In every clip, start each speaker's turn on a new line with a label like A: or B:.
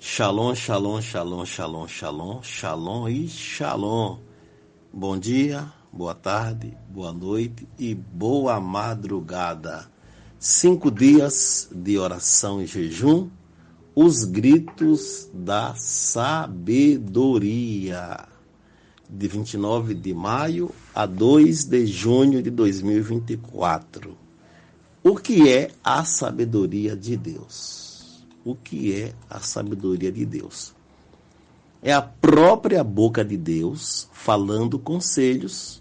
A: Shalom, shalom, shalom, shalom, shalom, shalom e shalom. Bom dia, boa tarde, boa noite e boa madrugada. 5 dias de oração e jejum, os gritos da sabedoria. De 29 de maio a 2 de junho de 2024. O que é a sabedoria de Deus? O que é a sabedoria de Deus? É a própria boca de Deus falando conselhos,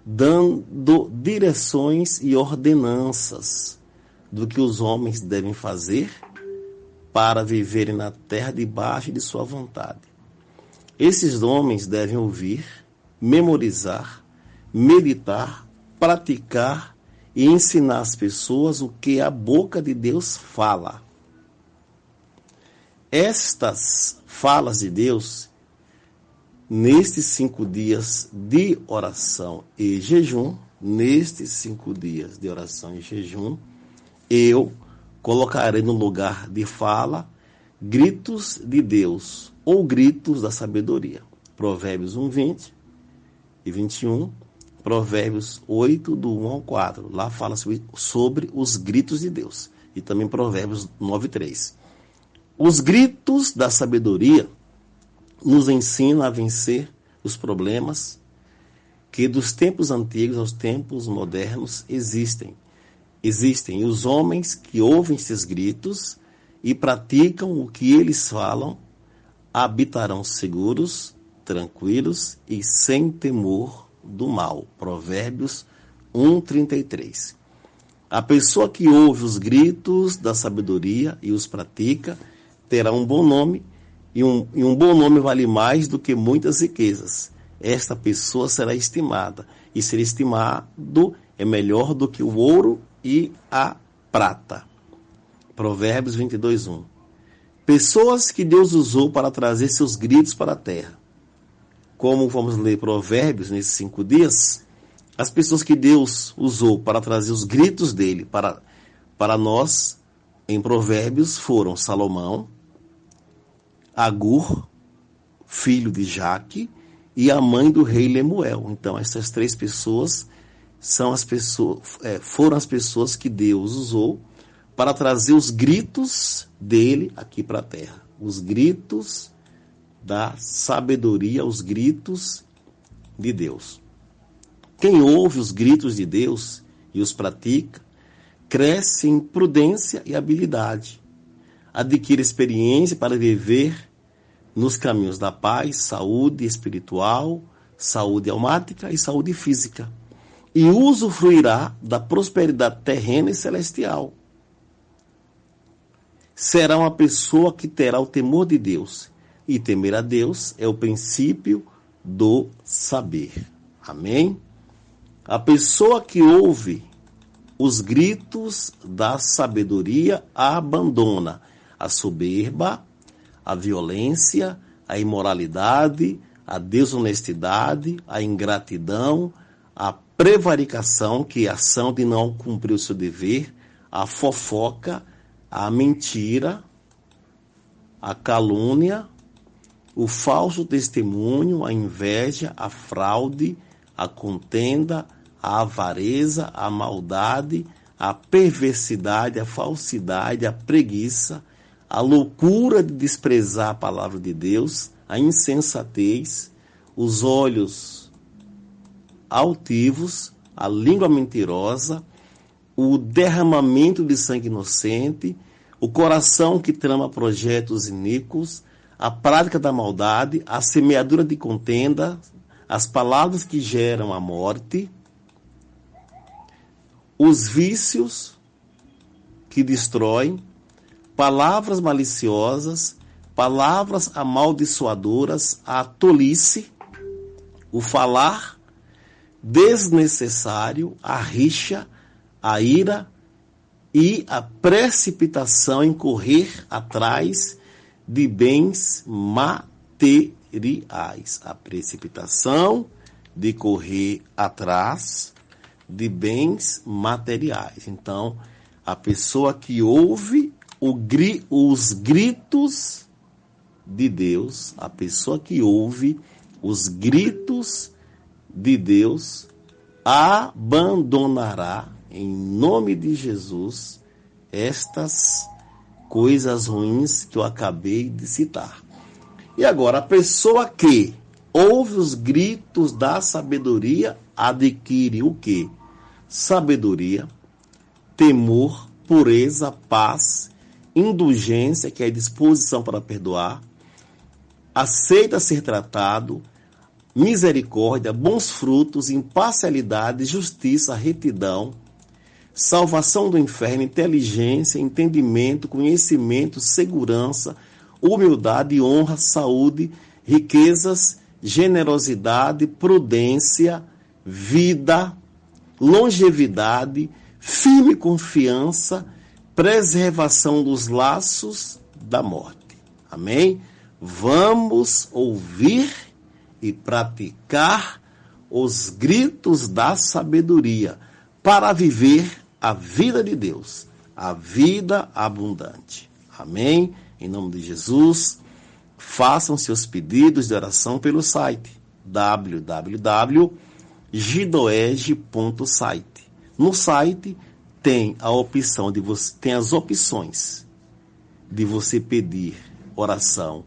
A: dando direções e ordenanças do que os homens devem fazer para viverem na terra debaixo de sua vontade. Esses homens devem ouvir, memorizar, meditar, praticar e ensinar às pessoas o que a boca de Deus fala. Estas falas de Deus, nestes 5 dias de oração e jejum, eu colocarei no lugar de fala gritos de Deus ou gritos da sabedoria. Provérbios 1:20 e 21, Provérbios 8, do 1 ao 4. Lá fala sobre os gritos de Deus. E também Provérbios 9:3. Os gritos da sabedoria nos ensinam a vencer os problemas que dos tempos antigos aos tempos modernos existem. Existem os homens que ouvem esses gritos e praticam o que eles falam, habitarão seguros, tranquilos e sem temor do mal. Provérbios 1:33. A pessoa que ouve os gritos da sabedoria e os pratica terá um bom nome, e um bom nome vale mais do que muitas riquezas. Esta pessoa será estimada, e ser estimado é melhor do que o ouro e a prata. Provérbios 22:1. Pessoas que Deus usou para trazer seus gritos para a terra. Como vamos ler Provérbios nesses 5 dias, as pessoas que Deus usou para trazer os gritos dele para nós, em Provérbios, foram Salomão, Agur, filho de Jaque, e a mãe do rei Lemuel. Então, essas 3 pessoas foram as pessoas que Deus usou para trazer os gritos dele aqui para a terra. Os gritos da sabedoria, os gritos de Deus. Quem ouve os gritos de Deus e os pratica, cresce em prudência e habilidade. Adquire experiência para viver nos caminhos da paz, saúde espiritual, saúde almática e saúde física. E usufruirá da prosperidade terrena e celestial. Será uma pessoa que terá o temor de Deus. E temer a Deus é o princípio do saber. Amém? A pessoa que ouve os gritos da sabedoria abandona a soberba, a violência, a imoralidade, a desonestidade, a ingratidão, a prevaricação, que é a ação de não cumprir o seu dever, a fofoca, a mentira, a calúnia, o falso testemunho, a inveja, a fraude, a contenda, a avareza, a maldade, a perversidade, a falsidade, a preguiça, a loucura de desprezar a palavra de Deus, a insensatez, os olhos altivos, a língua mentirosa, o derramamento de sangue inocente, o coração que trama projetos iníquos, a prática da maldade, a semeadura de contenda, as palavras que geram a morte, os vícios que destroem, palavras maliciosas, palavras amaldiçoadoras, a tolice, o falar desnecessário, a rixa, a ira e a precipitação em correr atrás de bens materiais. A precipitação de correr atrás de bens materiais. Então, a pessoa que ouve os gritos de Deus, a pessoa que ouve os gritos de Deus, abandonará, em nome de Jesus, estas coisas ruins que eu acabei de citar. E agora, a pessoa que ouve os gritos da sabedoria adquire o quê? Sabedoria, temor, pureza, paz, indulgência, que é disposição para perdoar, aceita ser tratado, misericórdia, bons frutos, imparcialidade, justiça, retidão, salvação do inferno, inteligência, entendimento, conhecimento, segurança, humildade, honra, saúde, riquezas, generosidade, prudência, vida, longevidade, firme confiança, preservação dos laços da morte. Amém? Vamos ouvir e praticar os gritos da sabedoria para viver a vida de Deus, a vida abundante. Amém? Em nome de Jesus, façam seus pedidos de oração pelo site www.gidoege.site. No site tem a opção de você, tem as opções de você pedir oração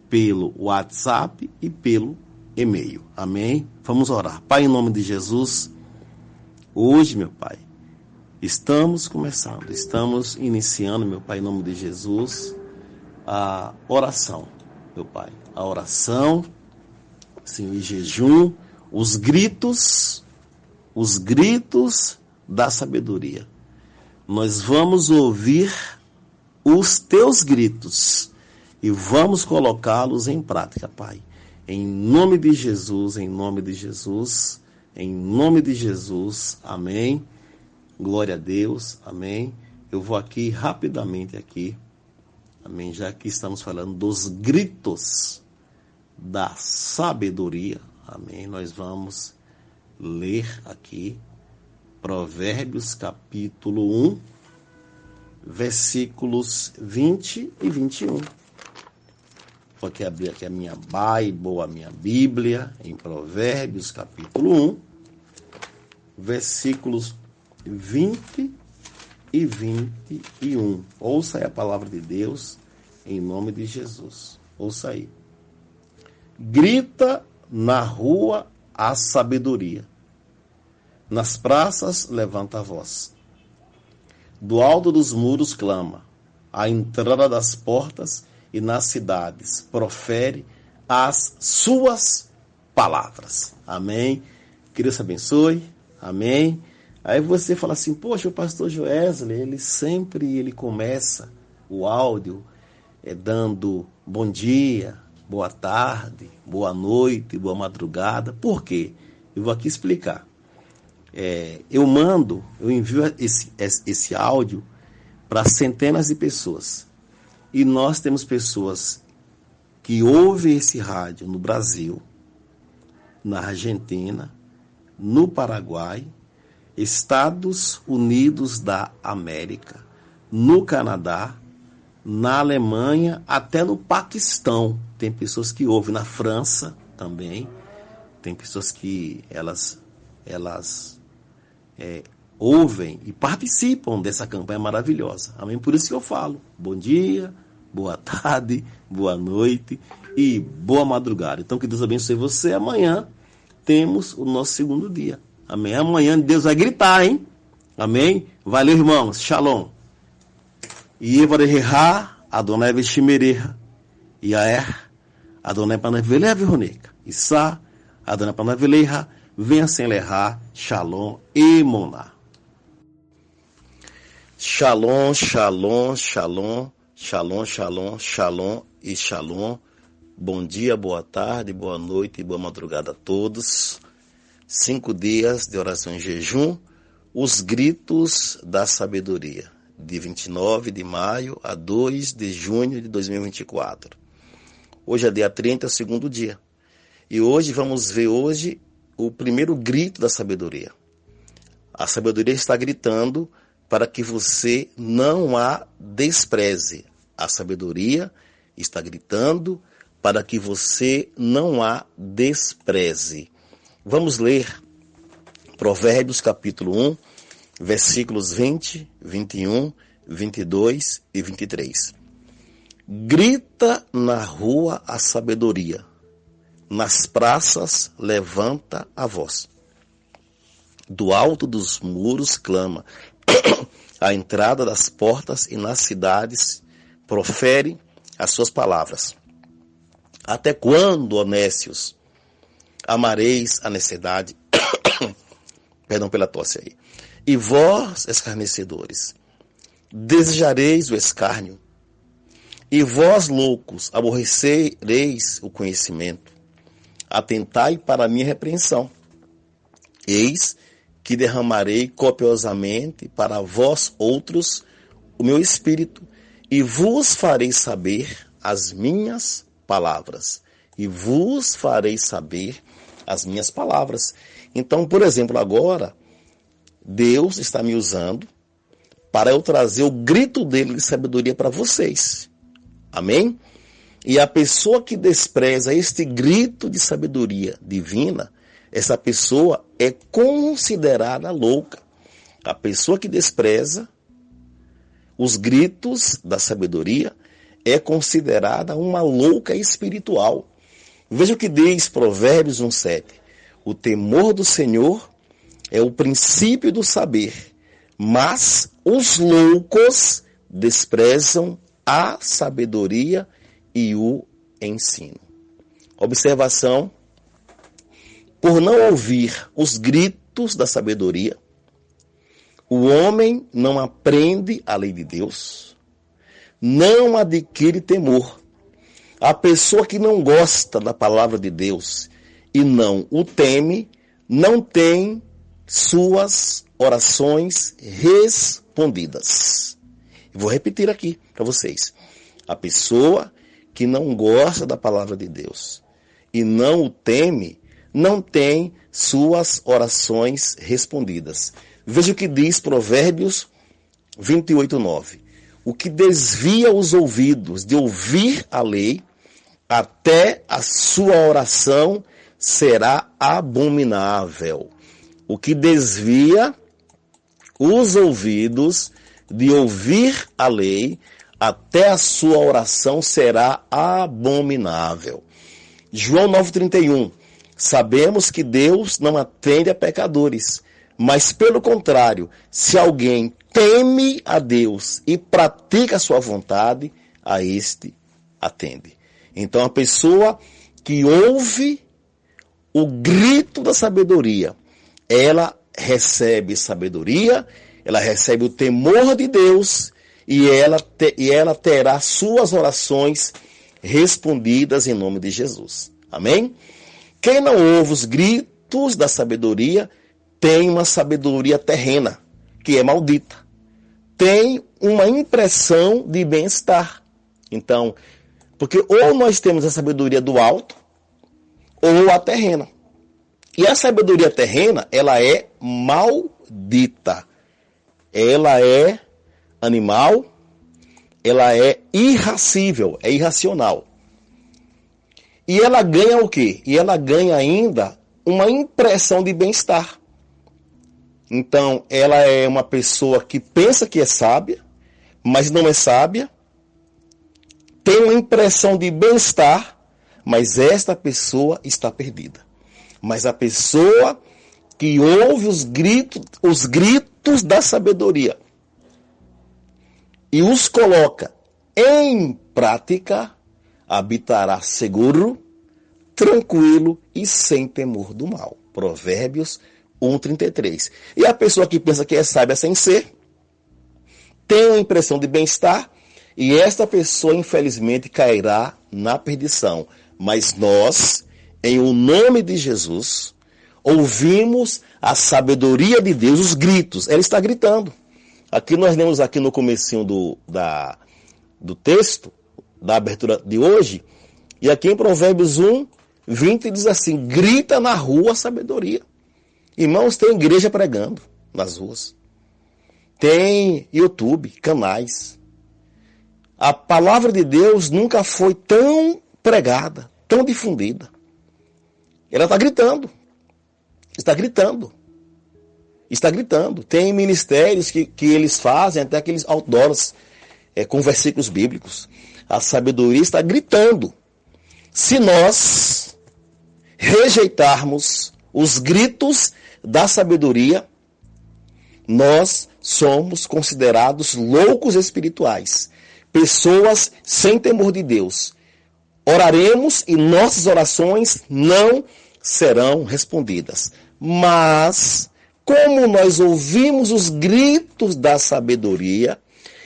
A: pelo WhatsApp e pelo e-mail. Amém? Vamos orar. Pai, em nome de Jesus, hoje, meu Pai, estamos iniciando, meu Pai, em nome de Jesus, a oração, meu Pai. A oração, Senhor, em jejum, os gritos da sabedoria. Nós vamos ouvir os teus gritos e vamos colocá-los em prática, Pai. Em nome de Jesus, em nome de Jesus, em nome de Jesus, amém. Glória a Deus, amém. Eu vou aqui rapidamente aqui, amém, já que estamos falando dos gritos da sabedoria, amém. Nós vamos ler aqui Provérbios capítulo 1, versículos 20 e 21. Vou aqui abrir aqui a minha Bible, a minha Bíblia, em Provérbios capítulo 1, versículos 20 e 21. Ouça aí a palavra de Deus, em nome de Jesus. Ouça aí. Grita na rua a sabedoria. Nas praças levanta a voz. Do alto dos muros clama. À entrada das portas e nas cidades profere as suas palavras. Amém. Que Deus abençoe. Amém. Aí você fala assim, poxa, o pastor Joesley, ele começa o áudio dando bom dia, boa tarde, boa noite, boa madrugada. Por quê? Eu vou aqui explicar. Eu envio esse áudio para centenas de pessoas. E nós temos pessoas que ouvem esse rádio no Brasil, na Argentina, no Paraguai, Estados Unidos da América, no Canadá, na Alemanha, até no Paquistão. Tem pessoas que ouvem na França também. Tem pessoas que elas ouvem e participam dessa campanha maravilhosa. Amém? Por isso que eu falo, bom dia, boa tarde, boa noite e boa madrugada. Então, que Deus abençoe você. Amanhã temos o nosso segundo dia. Amém? Amanhã Deus vai gritar, hein? Amém? Valeu, irmãos. Shalom. E Evareha, Adonai Veshimereha, Yaer, Adonai Panaveleha Verroneca, Issa, Adonai Panaveleha, venha sem lerrar, Shalom e Moná. Shalom, shalom, shalom, shalom, shalom, shalom e shalom. Bom dia, boa tarde, boa noite e boa madrugada a todos. 5 dias de oração em jejum, os gritos da sabedoria, de 29 de maio a 2 de junho de 2024. Hoje é dia 30, é o segundo dia. E hoje vamos ver o primeiro grito da sabedoria. A sabedoria está gritando para que você não a despreze. A sabedoria está gritando para que você não a despreze. Vamos ler Provérbios capítulo 1, versículos 20, 21, 22 e 23. Grita na rua a sabedoria, nas praças levanta a voz. Do alto dos muros clama, à entrada das portas e nas cidades profere as suas palavras. Até quando, ó nécios, amareis a necessidade? Perdão pela tosse aí. E vós, escarnecedores, desejareis o escárnio. E vós, loucos, aborrecereis o conhecimento. Atentai para a minha repreensão. Eis que derramarei copiosamente para vós outros o meu espírito, e vos farei saber as minhas palavras. E vos farei saber as minhas palavras. Então, por exemplo, agora, Deus está me usando para eu trazer o grito dele de sabedoria para vocês. Amém? E a pessoa que despreza este grito de sabedoria divina, essa pessoa é considerada louca. A pessoa que despreza os gritos da sabedoria é considerada uma louca espiritual. Veja o que diz Provérbios 1,7. O temor do Senhor é o princípio do saber, mas os loucos desprezam a sabedoria e o ensino. Observação: por não ouvir os gritos da sabedoria, o homem não aprende a lei de Deus, não adquire temor. A pessoa que não gosta da palavra de Deus e não o teme, não tem suas orações respondidas. Vou repetir aqui para vocês. A pessoa que não gosta da palavra de Deus e não o teme, não tem suas orações respondidas. Veja o que diz Provérbios 28:9. O que desvia os ouvidos de ouvir a lei, até a sua oração será abominável. O que desvia os ouvidos de ouvir a lei, até a sua oração será abominável. João 9,31. Sabemos que Deus não atende a pecadores, mas pelo contrário, se alguém teme a Deus e pratica a sua vontade, a este atende. Então a pessoa que ouve o grito da sabedoria, ela recebe sabedoria, ela recebe o temor de Deus e ela terá suas orações respondidas em nome de Jesus. Amém? Quem não ouve os gritos da sabedoria tem uma sabedoria terrena, que é maldita. Tem uma impressão de bem-estar. Então, porque ou nós temos a sabedoria do alto, ou a terrena. E a sabedoria terrena, ela é maldita. Ela é animal, ela é irracível, é irracional. E ela ganha o quê? E ela ganha ainda uma impressão de bem-estar. Então, ela é uma pessoa que pensa que é sábia, mas não é sábia. Tem uma impressão de bem-estar, mas esta pessoa está perdida. Mas a pessoa que ouve os gritos da sabedoria e os coloca em prática, habitará seguro, tranquilo e sem temor do mal. Provérbios 1,33. E a pessoa que pensa que é sábia sem ser, tem uma impressão de bem-estar, e esta pessoa, infelizmente, cairá na perdição. Mas nós, em o nome de Jesus, ouvimos a sabedoria de Deus, os gritos. Ela está gritando. Aqui nós lemos aqui no comecinho do texto, da abertura de hoje, e aqui em Provérbios 1:20 diz assim: grita na rua a sabedoria. Irmãos, tem igreja pregando nas ruas. Tem YouTube, canais. A palavra de Deus nunca foi tão pregada, tão difundida. Ela está gritando. Está gritando. Está gritando. Tem ministérios que eles fazem, até aqueles outdoors com versículos bíblicos. A sabedoria está gritando. Se nós rejeitarmos os gritos da sabedoria, nós somos considerados loucos espirituais, pessoas sem temor de Deus. Oraremos e nossas orações não serão respondidas. Mas, como nós ouvimos os gritos da sabedoria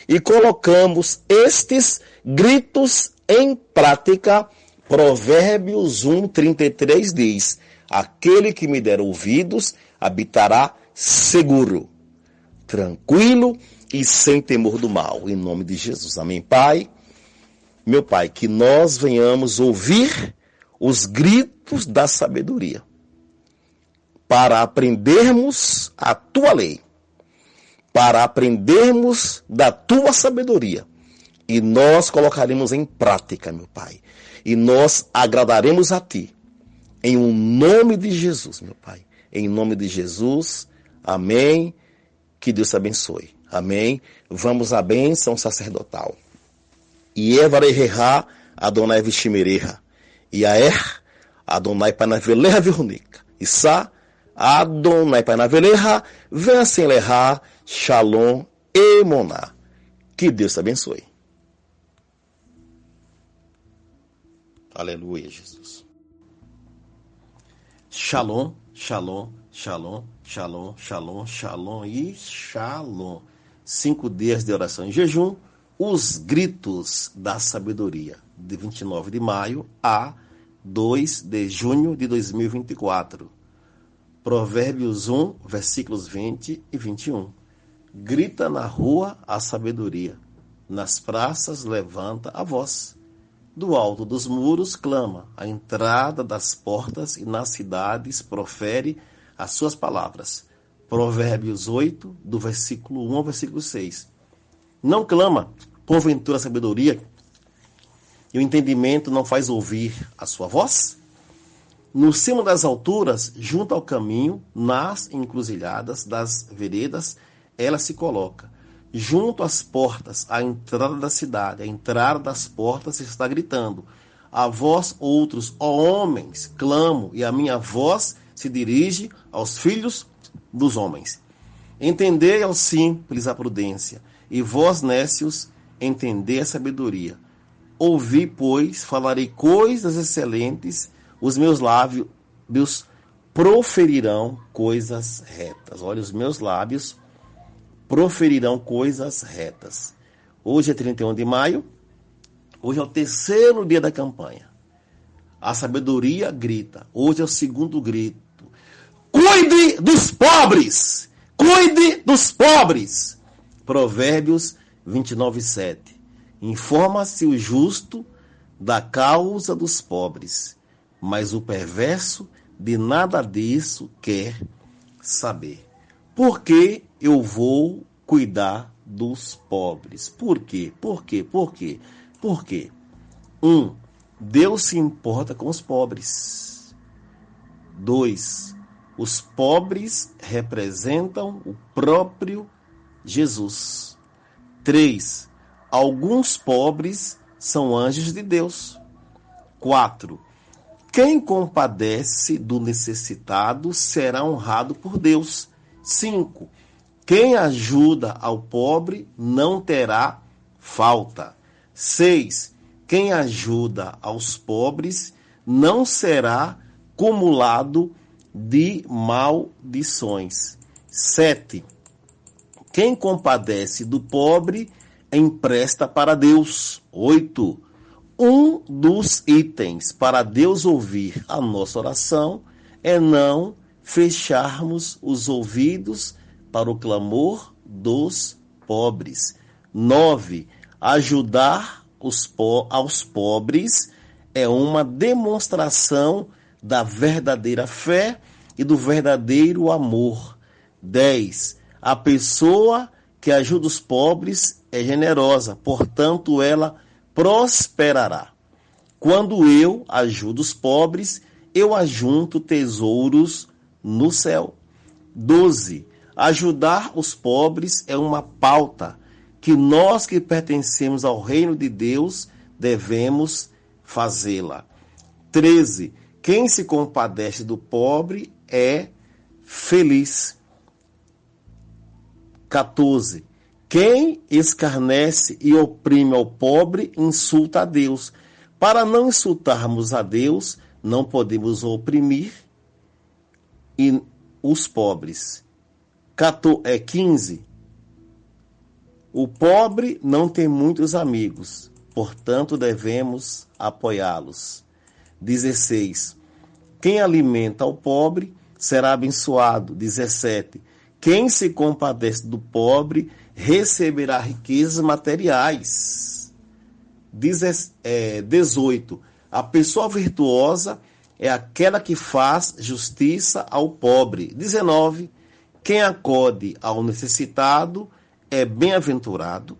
A: e colocamos estes gritos em prática, Provérbios 1:33 diz: aquele que me der ouvidos habitará seguro, tranquilo e sem temor do mal. Em nome de Jesus. Amém, Pai? Meu Pai, que nós venhamos ouvir os gritos da sabedoria para aprendermos a Tua lei, para aprendermos da Tua sabedoria. E nós colocaremos em prática, meu Pai. E nós agradaremos a Ti. Em o nome de Jesus, meu Pai. Em nome de Jesus. Amém. Que Deus te abençoe. Amém. Vamos à bênção sacerdotal. Ievareha Adonai Vishimereha. Iaer Adonai Panaveleha Virunica. Issa Adonai Panaveleha Vencenleha Shalom Emoná. Que Deus te abençoe. Aleluia, Jesus. Shalom, shalom, shalom, shalom, shalom, shalom e shalom. 5 dias de oração e jejum, os gritos da sabedoria, de 29 de maio a 2 de junho de 2024. Provérbios 1, versículos 20 e 21. Grita na rua a sabedoria, nas praças levanta a voz. Do alto dos muros clama, à entrada das portas e nas cidades profere as suas palavras. Provérbios 8, do versículo 1 ao versículo 6. Não clama, porventura, a sabedoria, e o entendimento não faz ouvir a sua voz? No cimo das alturas, junto ao caminho, nas encruzilhadas das veredas, ela se coloca. Junto às portas, à entrada da cidade, à entrada das portas está gritando. A vós outros, ó homens, clamo, e a minha voz se dirige aos filhos dos homens. Entendei aos simples a prudência, e vós, nécios, entendei a sabedoria. Ouvi, pois, falarei coisas excelentes, os meus lábios proferirão coisas retas. Olha, os meus lábios proferirão coisas retas. Hoje é 31 de maio, hoje é o 3º dia da campanha. A sabedoria grita, hoje é o 2º grito. Cuide dos pobres! Cuide dos pobres! Provérbios 29:7. Informa-se o justo da causa dos pobres, mas o perverso de nada disso quer saber. Por que eu vou cuidar dos pobres? Por quê? Por quê? Por quê? Por quê? 1. Deus se importa com os pobres. 2. Os pobres representam o próprio Jesus. 3. Alguns pobres são anjos de Deus. 4. Quem compadece do necessitado será honrado por Deus. 5. Quem ajuda ao pobre não terá falta. 6. Quem ajuda aos pobres não será cumulado de maldições. 7. Quem compadece do pobre empresta para Deus. 8. Um dos itens para Deus ouvir a nossa oração é não fecharmos os ouvidos para o clamor dos pobres. 9. Ajudar aos pobres é uma demonstração da verdadeira fé e do verdadeiro amor. 10. A pessoa que ajuda os pobres é generosa, portanto ela prosperará. Quando eu ajudo os pobres, eu ajunto tesouros no céu. 12. Ajudar os pobres é uma pauta que nós que pertencemos ao reino de Deus devemos fazê-la. 13. Quem se compadece do pobre é feliz. 14. Quem escarnece e oprime ao pobre insulta a Deus. Para não insultarmos a Deus, não podemos oprimir os pobres. 15. O pobre não tem muitos amigos, portanto devemos apoiá-los. 16. Quem alimenta o pobre será abençoado. 17. Quem se compadece do pobre receberá riquezas materiais. 18. A pessoa virtuosa é aquela que faz justiça ao pobre. 19. Quem acode ao necessitado é bem-aventurado.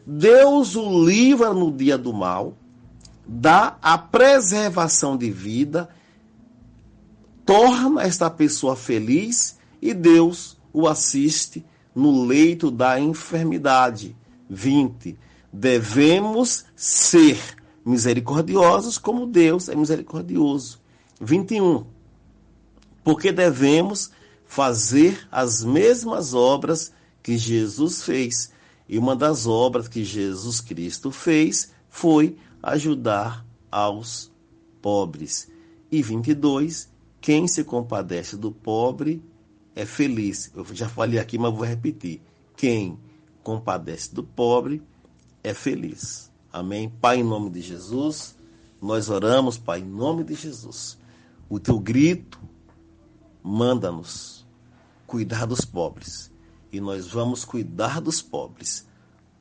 A: Deus o livra no dia do mal, dá a preservação de vida, torna esta pessoa feliz e Deus o assiste no leito da enfermidade. 20. Devemos ser misericordiosos como Deus é misericordioso. 21. Porque devemos fazer as mesmas obras que Jesus fez. E uma das obras que Jesus Cristo fez foi ajudar aos pobres. E 22. Quem se compadece do pobre é feliz. Eu já falei aqui, mas vou repetir. Quem compadece do pobre é feliz. Amém? Pai, em nome de Jesus, nós oramos, Pai, em nome de Jesus. O teu grito manda-nos cuidar dos pobres. E nós vamos cuidar dos pobres,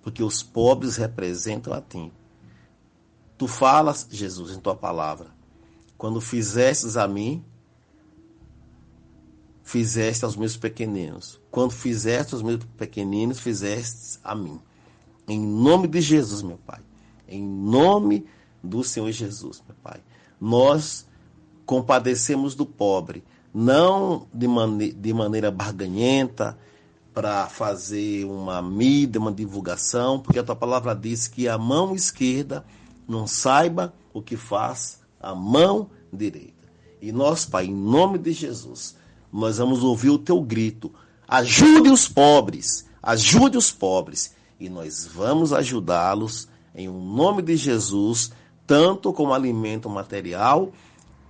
A: porque os pobres representam a ti. Tu falas, Jesus, em tua palavra. Quando fizestes a mim, fizeste aos meus pequeninos. Quando fizeste aos meus pequeninos, fizeste a mim. Em nome de Jesus, meu Pai. Em nome do Senhor Jesus, meu Pai. Nós compadecemos do pobre, não de maneira barganhenta, para fazer uma mídia, uma divulgação, porque a tua palavra diz que a mão esquerda não saiba o que faz a mão direita. E nós, Pai, em nome de Jesus, nós vamos ouvir o teu grito. Ajude os pobres, ajude os pobres. E nós vamos ajudá-los em nome de Jesus, tanto com alimento material,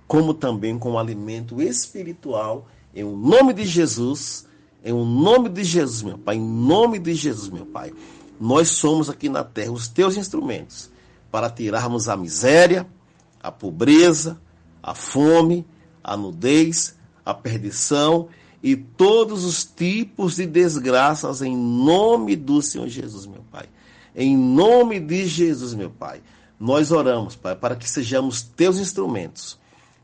A: como também com alimento espiritual, em nome de Jesus. Em nome de Jesus, meu Pai, em nome de Jesus, meu Pai. Nós somos aqui na terra os teus instrumentos para tirarmos a miséria, a pobreza, a fome, a nudez, a perdição e todos os tipos de desgraças em nome do Senhor Jesus, meu Pai. Em nome de Jesus, meu Pai. Nós oramos, Pai, para que sejamos teus instrumentos.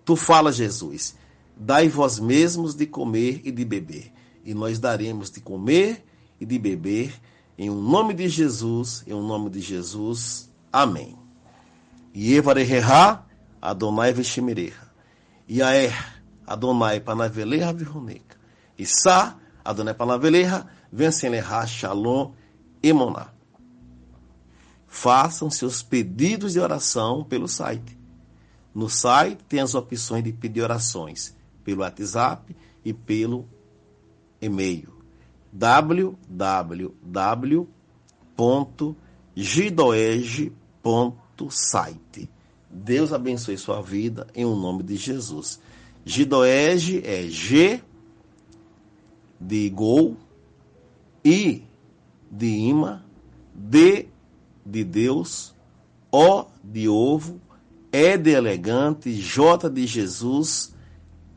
A: Tu fala, Jesus, dai vós mesmos de comer e de beber. E nós daremos de comer e de beber, em nome de Jesus, em nome de Jesus. Amém. Yevareha, Adonai Veshimereha. Yaer, Adonai Panaveleha Virroneca. Issa, Adonai Panaveleha, Venceleha, Shalom, Emoná. Façam seus pedidos de oração pelo site. No site tem as opções de pedir orações pelo WhatsApp e pelo e-mail www.gidoege.site. Deus abençoe sua vida em nome de Jesus. Gidoege é G de gol, I de imã, D de Deus, O de ovo, E de elegante, J de Jesus,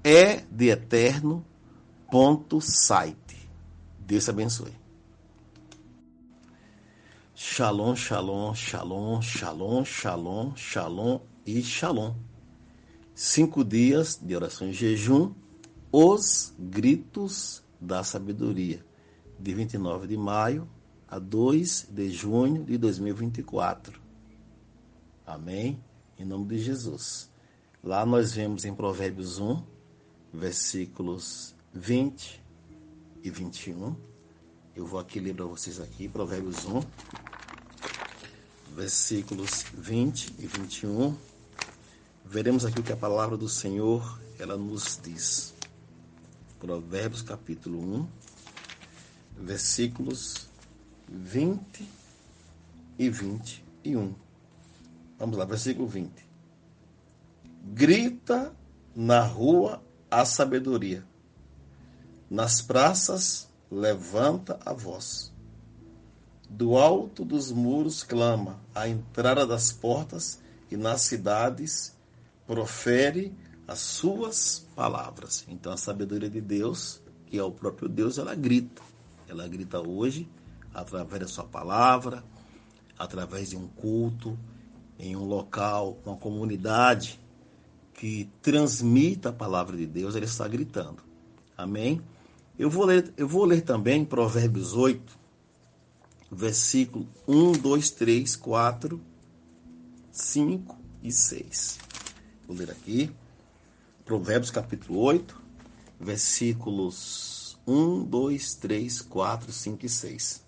A: E de eterno, .site. Deus te abençoe. Shalom, shalom, shalom, shalom, shalom, shalom e shalom. 5 dias de oração e jejum, os gritos da sabedoria, de 29 de maio a 2 de junho de 2024. Amém? Em nome de Jesus. Lá nós vemos em Provérbios 1, versículos 20 e 21. Eu vou aqui ler para vocês aqui, Provérbios 1, versículos 20 e 21. Veremos aqui o que a palavra do Senhor, ela nos diz. Provérbios capítulo 1, versículos 20 e 21. Vamos lá, versículo 20. Grita na rua a sabedoria, nas praças levanta a voz. Do alto dos muros clama, à entrada das portas e nas cidades profere as suas palavras. Então a sabedoria de Deus, que é o próprio Deus, ela grita. Ela grita hoje através da sua palavra, através de um culto, em um local, uma comunidade que transmita a palavra de Deus, ele está gritando. Amém? Eu vou ler também Provérbios 8, versículo 1, 2, 3, 4, 5 e 6. Vou ler aqui. Provérbios capítulo 8, versículos 1, 2, 3, 4, 5 e 6.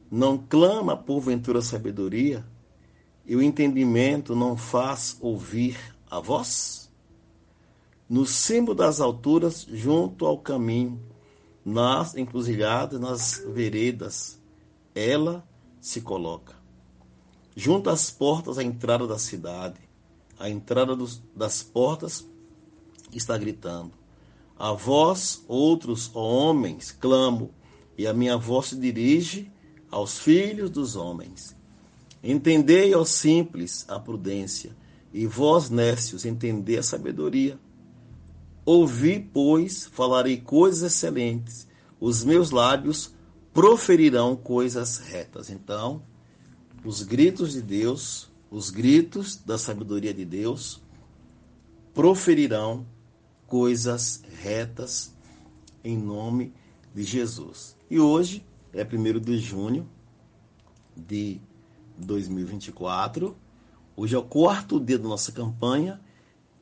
A: Não clama porventura sabedoria, e o entendimento não faz ouvir a voz? No cimo das alturas, junto ao caminho, nas encruzilhadas, nas veredas, ela se coloca. Junto às portas, à entrada da cidade, à entrada das portas, está gritando. A vós, outros homens, clamo, e a minha voz se dirige aos filhos dos homens. Entendei, ó simples, a prudência, e vós, nécios, entendei a sabedoria. Ouvi, pois, falarei coisas excelentes, os meus lábios proferirão coisas retas. Então, os gritos de Deus, os gritos da sabedoria de Deus, proferirão coisas retas em nome de Jesus. E hoje é 1º de junho de 2024. Hoje é o 4º dia da nossa campanha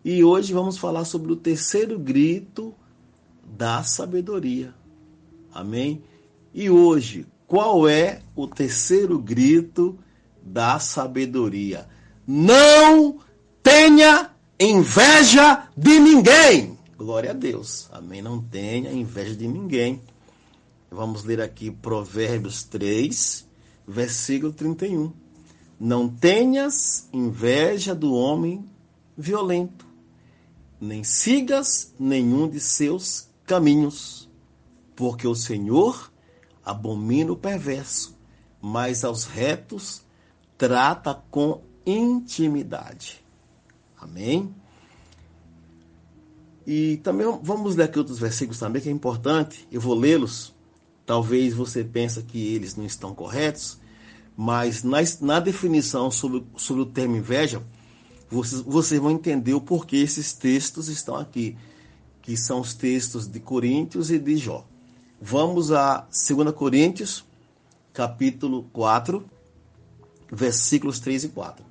A: e hoje vamos falar sobre o terceiro grito da sabedoria. Amém? E hoje, qual é o terceiro grito da sabedoria? Não tenha inveja de ninguém. Glória a Deus. Amém? Não tenha inveja de ninguém. Vamos ler aqui Provérbios 3, versículo 31. Não tenhas inveja do homem violento, nem sigas nenhum de seus caminhos, porque o Senhor abomina o perverso, mas aos retos trata com intimidade. Amém? E também vamos ler aqui outros versículos também, que é importante. Eu vou lê-los. Talvez você pense que eles não estão corretos, mas na definição sobre o termo inveja, vocês vão entender o porquê esses textos estão aqui, que são os textos de Coríntios e de Jó. Vamos a 2 Coríntios, capítulo 4, versículos 3 e 4.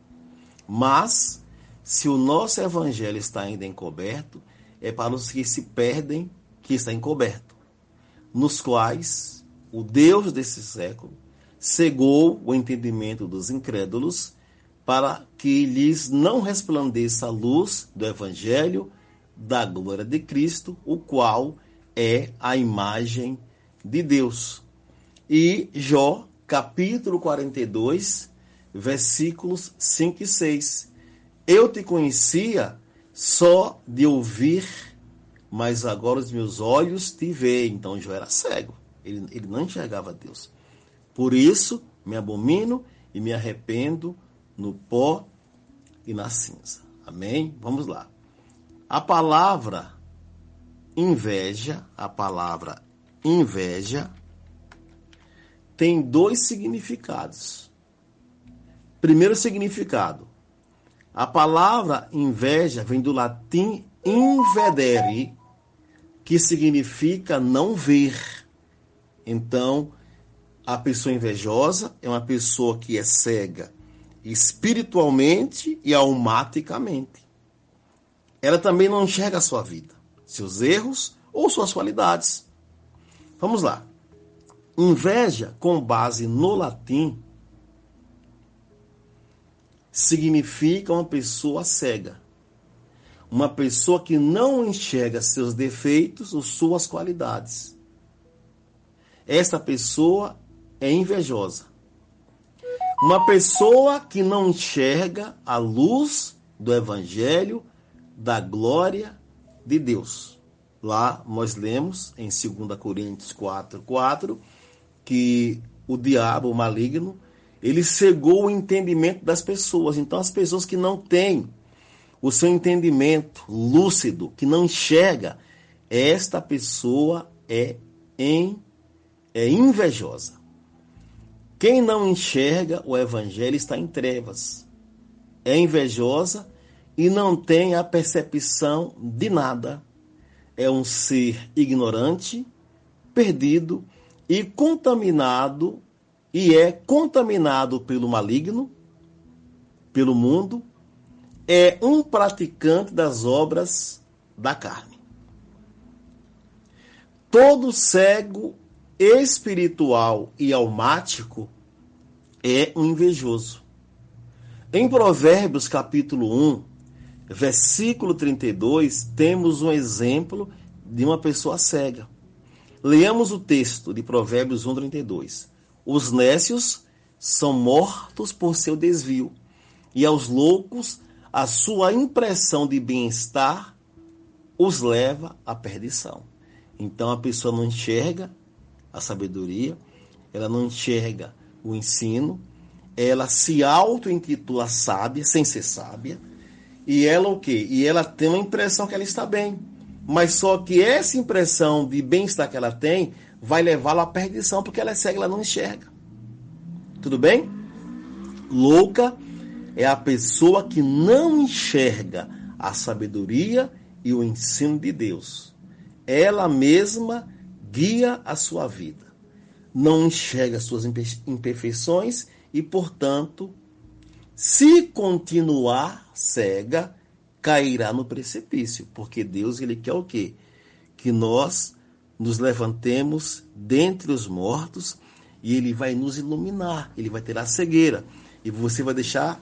A: Mas, se o nosso evangelho está ainda encoberto, é para os que se perdem que está encoberto, nos quais o Deus desse século cegou o entendimento dos incrédulos, para que lhes não resplandeça a luz do evangelho da glória de Cristo, o qual é a imagem de Deus. E Jó, capítulo 42, versículos 5 e 6. Eu te conhecia só de ouvir, mas agora os meus olhos te veem. Então Jó era cego, ele não enxergava Deus. Por isso me abomino e me arrependo no pó e na cinza. Amém? Vamos lá. A palavra inveja tem dois significados. Primeiro significado, a palavra inveja vem do latim invedere, que significa não ver. Então, A pessoa invejosa é uma pessoa que é cega espiritualmente e almaticamente. Ela também não enxerga a sua vida, seus erros ou suas qualidades. Vamos lá. Inveja, com base no latim, significa uma pessoa cega. Uma pessoa que não enxerga seus defeitos ou suas qualidades. Esta pessoa é invejosa. Uma pessoa que não enxerga a luz do Evangelho da glória de Deus. Lá nós lemos em 2 Coríntios 4:4 que o diabo, o maligno, ele cegou o entendimento das pessoas. Então as pessoas que não têm o seu entendimento lúcido, que não enxerga, esta pessoa é invejosa. Quem não enxerga o Evangelho está em trevas. É invejosa e não tem a percepção de nada. É um ser ignorante, perdido e contaminado, e é contaminado pelo maligno, pelo mundo. É um praticante das obras da carne. Todo cego espiritual e almático é um invejoso. Em Provérbios capítulo 1, versículo 32, temos um exemplo de uma pessoa cega. Leamos o texto de Provérbios 1:32. Os nécios são mortos por seu desvio, e aos loucos a sua impressão de bem-estar os leva à perdição. Então a pessoa não enxerga a sabedoria, ela não enxerga o ensino, ela se auto-intitula sábia, sem ser sábia, e ela o quê? E ela tem uma impressão que ela está bem, mas só que essa impressão de bem-estar que ela tem vai levá-la à perdição, porque ela é cega, ela não enxerga. Tudo bem? Louca é a pessoa que não enxerga a sabedoria e o ensino de Deus. Ela mesma guia a sua vida. Não enxerga as suas imperfeições e, portanto, se continuar cega, cairá no precipício. Porque Deus, ele quer o quê? Que nós nos levantemos dentre os mortos e ele vai nos iluminar. Ele vai tirar a cegueira e você vai deixar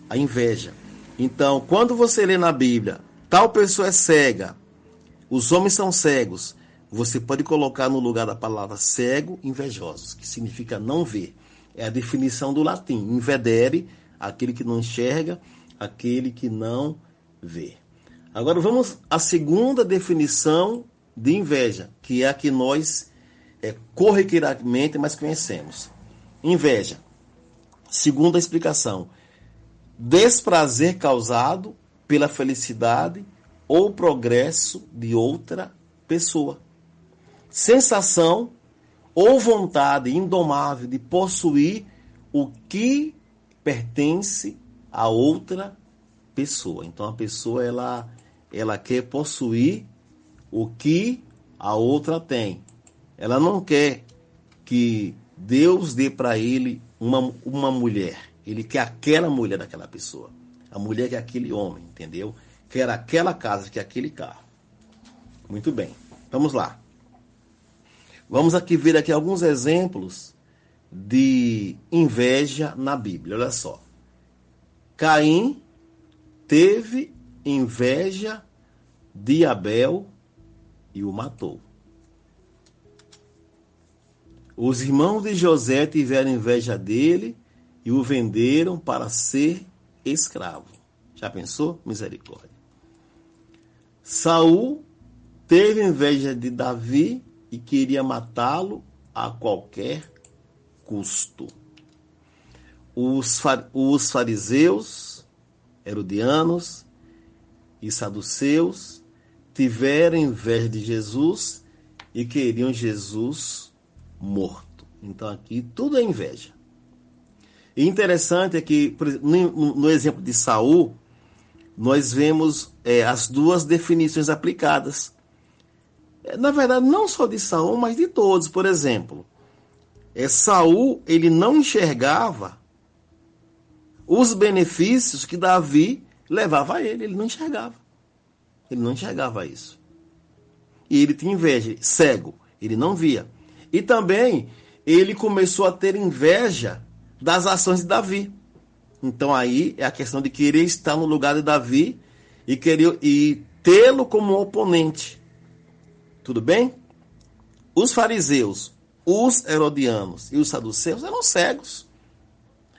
A: a inveja. Então, quando você lê na Bíblia, tal pessoa é cega, os homens são cegos, você pode colocar no lugar da palavra cego, invejosos, que significa não ver. É a definição do latim. Invedere, aquele que não enxerga, aquele que não vê. Agora vamos à segunda definição de inveja, que é a que nós corriqueiramente mais conhecemos. Inveja, segunda explicação, desprazer causado pela felicidade ou progresso de outra pessoa. Sensação ou vontade indomável de possuir o que pertence a outra pessoa. Então a pessoa ela quer possuir o que a outra tem. Ela não quer que Deus dê para ele uma mulher. Ele quer aquela mulher daquela pessoa. A mulher quer aquele homem, entendeu? Quer aquela casa, quer aquele carro. Muito bem. Vamos lá. Vamos aqui ver aqui alguns exemplos de inveja na Bíblia. Olha só. Caim teve inveja de Abel e o matou. Os irmãos de José tiveram inveja dele e o venderam para ser escravo. Já pensou? Misericórdia. Saul teve inveja de Davi e queria matá-lo a qualquer custo. Os fariseus, herodianos e saduceus tiveram inveja de Jesus e queriam Jesus morto. Então aqui tudo é inveja. E interessante é que, no exemplo de Saul, nós vemos as duas definições aplicadas. Na verdade, não só de Saul, mas de todos. Por exemplo, Saul, ele não enxergava os benefícios que Davi levava a ele. Ele não enxergava. Ele não enxergava isso. E ele tinha inveja, cego, ele não via. E também ele começou a ter inveja das ações de Davi. Então aí é a questão de querer estar no lugar de Davi e tê-lo como um oponente. Tudo bem? Os fariseus, os herodianos e os saduceus eram cegos.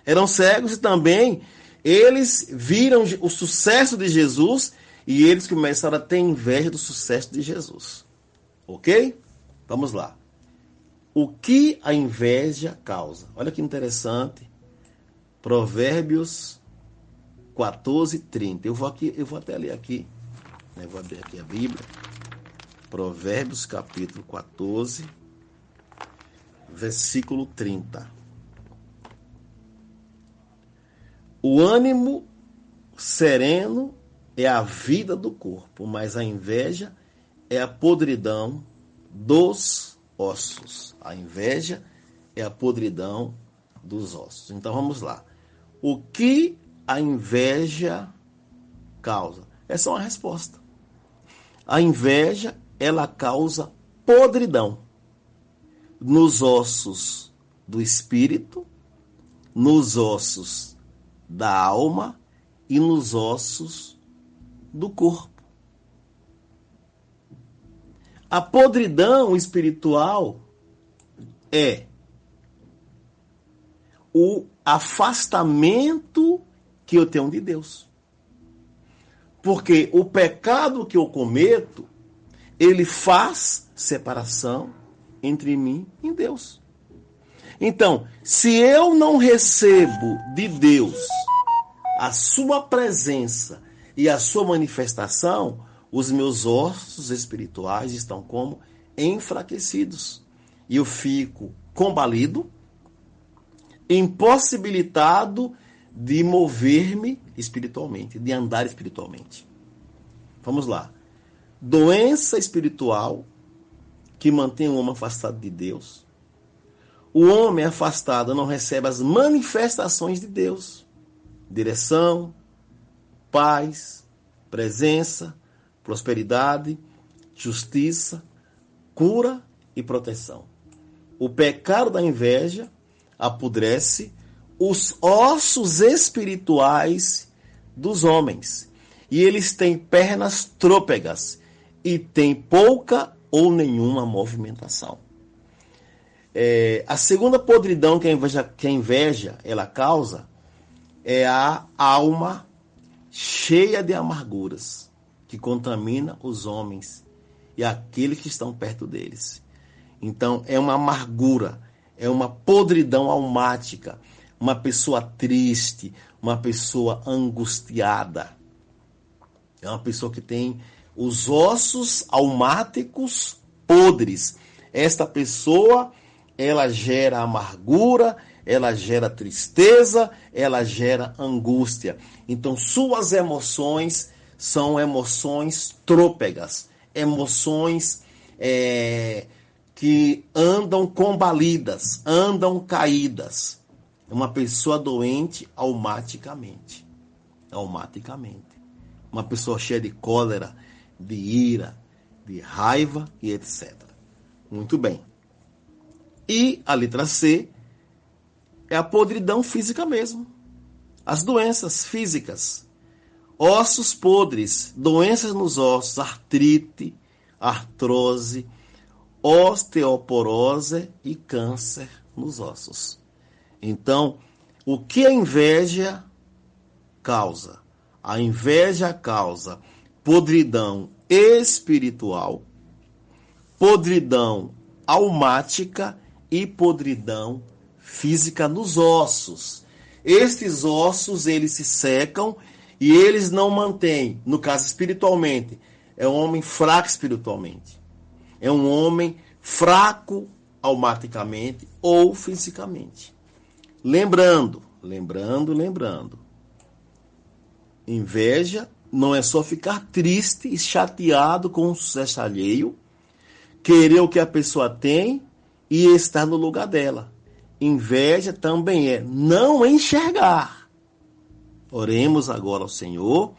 A: Eram cegos e também eles viram o sucesso de Jesus e eles começaram a ter inveja do sucesso de Jesus. Ok? Vamos lá. O que a inveja causa? Olha que interessante. Provérbios 14:30. Eu vou até ler aqui. Vou abrir aqui a Bíblia. Provérbios capítulo 14, versículo 30. O ânimo sereno é a vida do corpo, mas a inveja é a podridão dos ossos. A inveja é a podridão dos ossos. Então vamos lá. O que a inveja causa? Essa é uma resposta. A inveja, ela causa podridão nos ossos do espírito, nos ossos da alma e nos ossos do corpo. A podridão espiritual é o afastamento que eu tenho de Deus. Porque o pecado que eu cometo, ele faz separação entre mim e Deus. Então, se eu não recebo de Deus a sua presença e a sua manifestação, os meus ossos espirituais estão como enfraquecidos. E eu fico combalido, impossibilitado de mover-me espiritualmente, de andar espiritualmente. Vamos lá. Doença espiritual que mantém o homem afastado de Deus. O homem afastado não recebe as manifestações de Deus. Direção, paz, presença, prosperidade, justiça, cura e proteção. O pecado da inveja apodrece os ossos espirituais dos homens. E eles têm pernas trôpegas e têm pouca ou nenhuma movimentação. A segunda podridão que a inveja ela causa é a alma cheia de amarguras, que contamina os homens e aqueles que estão perto deles. Então, é uma amargura, é uma podridão almática, uma pessoa triste, uma pessoa angustiada. É uma pessoa que tem os ossos almáticos podres. Esta pessoa, ela gera amargura, ela gera tristeza, ela gera angústia. Então, suas emoções são emoções trôpegas, emoções que andam combalidas, andam caídas. É uma pessoa doente almaticamente. Uma pessoa cheia de cólera, de ira, de raiva e etc. Muito bem. E a letra C é a podridão física mesmo. As doenças físicas. Ossos podres, doenças nos ossos, artrite, artrose, osteoporose e câncer nos ossos. Então, o que a inveja causa? A inveja causa podridão espiritual, podridão almática e podridão física nos ossos. Estes ossos, eles se secam e eles não mantêm, no caso espiritualmente, é um homem fraco espiritualmente. É um homem fraco almaticamente ou fisicamente. Lembrando. Inveja não é só ficar triste e chateado com o sucesso alheio, querer o que a pessoa tem e estar no lugar dela. Inveja também é não enxergar. Oremos agora ao Senhor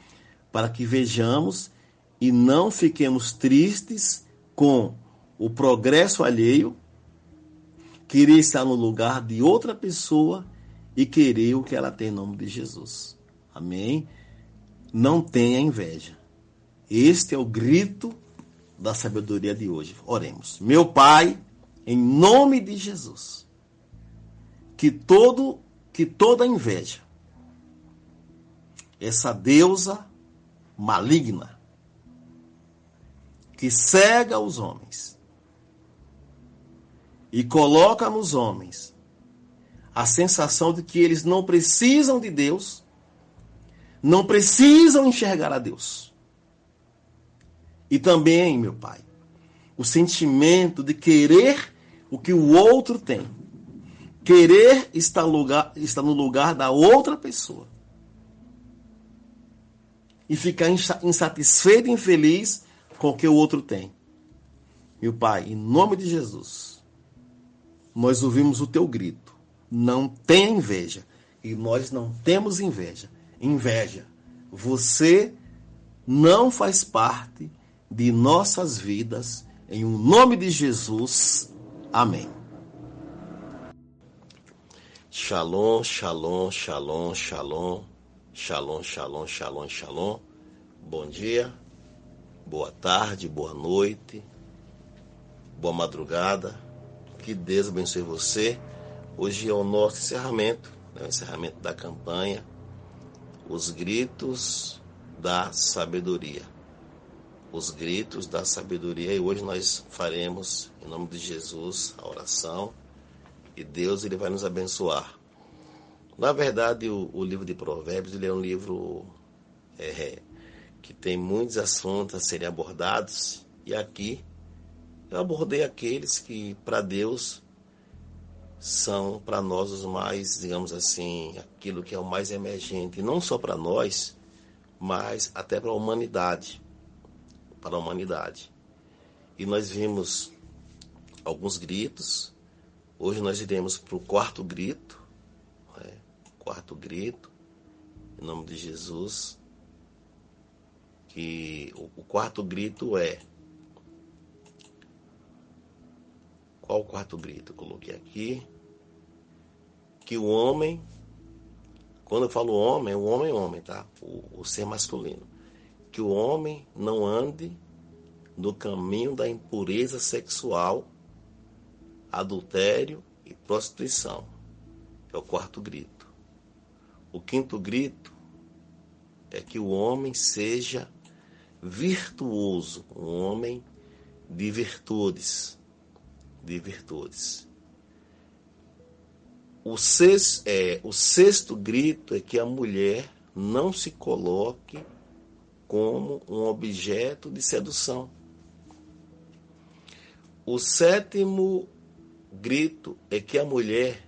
A: para que vejamos e não fiquemos tristes com o progresso alheio, querer estar no lugar de outra pessoa e querer o que ela tem em nome de Jesus. Amém? Não tenha inveja. Este é o grito da sabedoria de hoje. Oremos. Meu Pai, em nome de Jesus, que toda inveja, essa deusa maligna que cega os homens e coloca nos homens a sensação de que eles não precisam de Deus, não precisam enxergar a Deus. E também, meu Pai, o sentimento de querer o que o outro tem. Querer estar no lugar da outra pessoa. E ficar insatisfeito e infeliz com o que o outro tem. Meu Pai, em nome de Jesus, nós ouvimos o teu grito. Não tenha inveja. E nós não temos inveja. Inveja. Você não faz parte de nossas vidas. Em o nome de Jesus. Amém. Shalom, shalom, shalom, shalom. Shalom, shalom, shalom, shalom. Bom dia, boa tarde, boa noite, boa madrugada. Que Deus abençoe você. Hoje é o nosso encerramento, o encerramento da campanha, os gritos da sabedoria. Os gritos da sabedoria. E hoje nós faremos, em nome de Jesus, a oração. E Deus ele vai nos abençoar. Na verdade, o livro de Provérbios ele é um livro que tem muitos assuntos a serem abordados. E aqui eu abordei aqueles que, para Deus, são para nós os mais, digamos assim, aquilo que é o mais emergente. E não só para nós, mas até para a humanidade. Para a humanidade. E nós vimos alguns gritos. Hoje nós iremos para o quarto grito. Quarto grito, em nome de Jesus. Que o quarto grito é... Qual o quarto grito? Eu coloquei aqui. Que o homem... Quando eu falo homem, é homem, tá? O ser masculino. Que o homem não ande no caminho da impureza sexual, adultério e prostituição. É o quarto grito. O quinto grito é que o homem seja virtuoso, um homem de virtudes. De virtudes. O sexto grito é que a mulher não se coloque como um objeto de sedução. O sétimo grito é que a mulher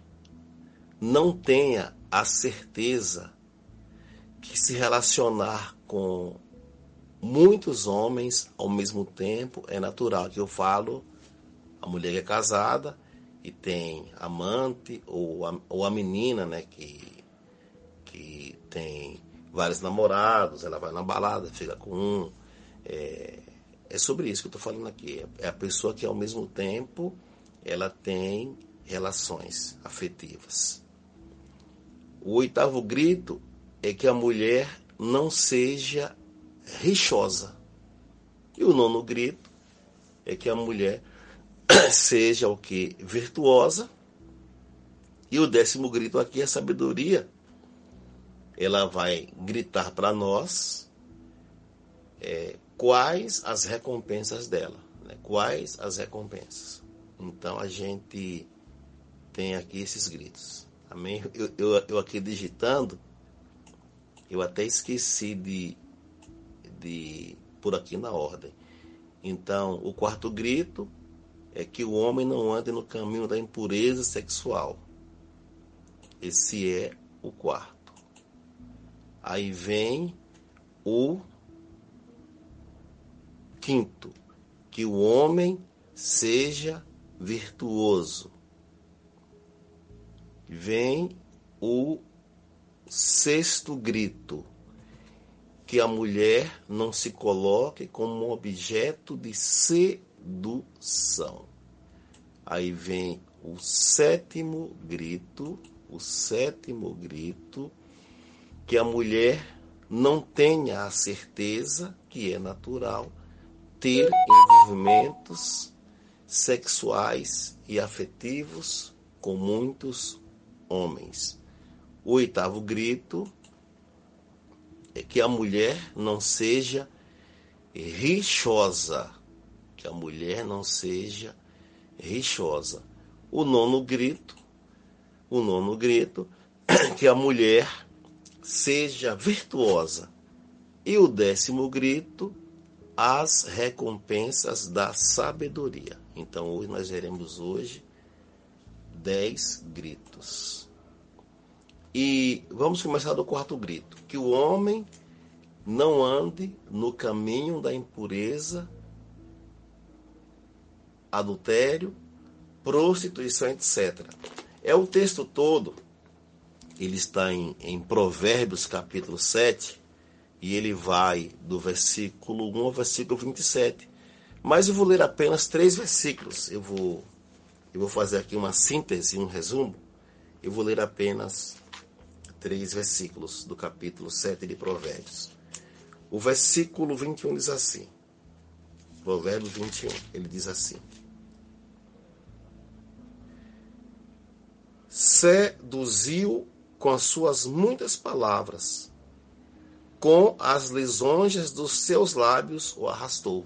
A: não tenha a certeza que se relacionar com muitos homens ao mesmo tempo é natural. Que eu falo, a mulher que é casada e tem amante, ou a menina, né, que tem vários namorados, ela vai na balada, fica com um. É sobre isso que eu estou falando aqui. É a pessoa que ao mesmo tempo ela tem relações afetivas. O oitavo grito é que a mulher não seja rixosa. E o nono grito é que a mulher seja o que? Virtuosa. E o 10º grito aqui é a sabedoria. Ela vai gritar para nós quais as recompensas dela. Né? Quais as recompensas. Então a gente tem aqui esses gritos. Amém? Eu aqui digitando, eu até esqueci de por aqui na ordem. Então, o quarto grito é que o homem não ande no caminho da impureza sexual. Esse é o quarto. Aí vem o quinto, que o homem seja virtuoso. vem o sexto grito, que a mulher não se coloque como um objeto de sedução. Aí vem o sétimo grito, que a mulher não tenha a certeza que é natural ter envolvimentos sexuais e afetivos com muitos homens. O oitavo grito é que a mulher não seja rixosa, O nono grito, que a mulher seja virtuosa. E o décimo grito, as recompensas da sabedoria. Então, hoje nós veremos 10 gritos. E vamos começar do quarto grito, que o homem não ande no caminho da impureza, adultério, prostituição, etc. O texto todo, ele está em Provérbios capítulo 7, e ele vai do versículo 1 ao versículo 27. Mas eu vou ler apenas 3 versículos. Eu vou fazer aqui uma síntese, um resumo. Eu vou ler apenas 3 versículos do capítulo 7 de Provérbios. O versículo 21 diz assim. Provérbios 21, ele diz assim: seduziu com as suas muitas palavras, com as lisonjas dos seus lábios o arrastou.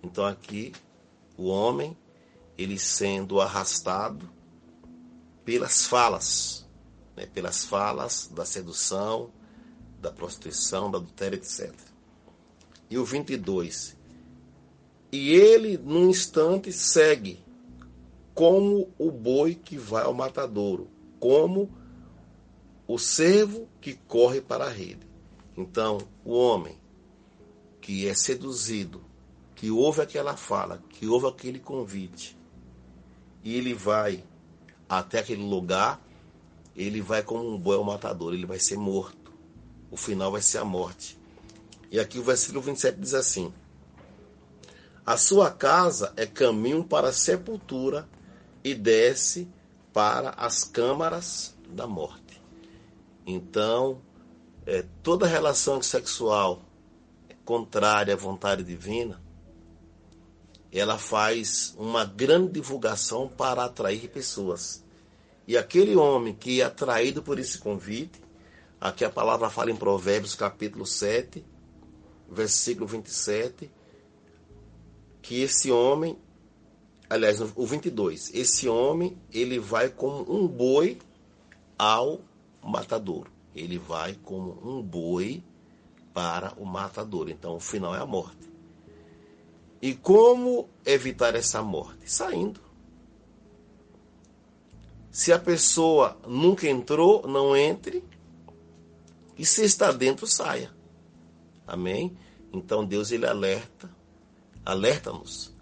A: Então aqui, o homem, ele sendo arrastado pelas falas, pelas falas da sedução, da prostituição, do adultério, etc. E o 22, e ele num instante segue, como o boi que vai ao matadouro, como o cervo que corre para a rede. Então, o homem que é seduzido, que ouve aquela fala, que ouve aquele convite, e ele vai até aquele lugar, ele vai como um boi ao matador, ele vai ser morto. O final vai ser a morte. E aqui o versículo 27 diz assim: a sua casa é caminho para a sepultura e desce para as câmaras da morte. Então, toda relação sexual contrária à vontade divina, ela faz uma grande divulgação para atrair pessoas. E aquele homem que é atraído por esse convite, aqui a palavra fala em Provérbios capítulo 7, versículo 27, que esse homem, aliás, o 22, esse homem, ele vai como um boi ao matadouro. Ele vai como um boi para o matadouro. Então, o final é a morte. E como evitar essa morte? Saindo. Se a pessoa nunca entrou, não entre. E se está dentro, saia. Amém? Então, Deus, ele alerta-nos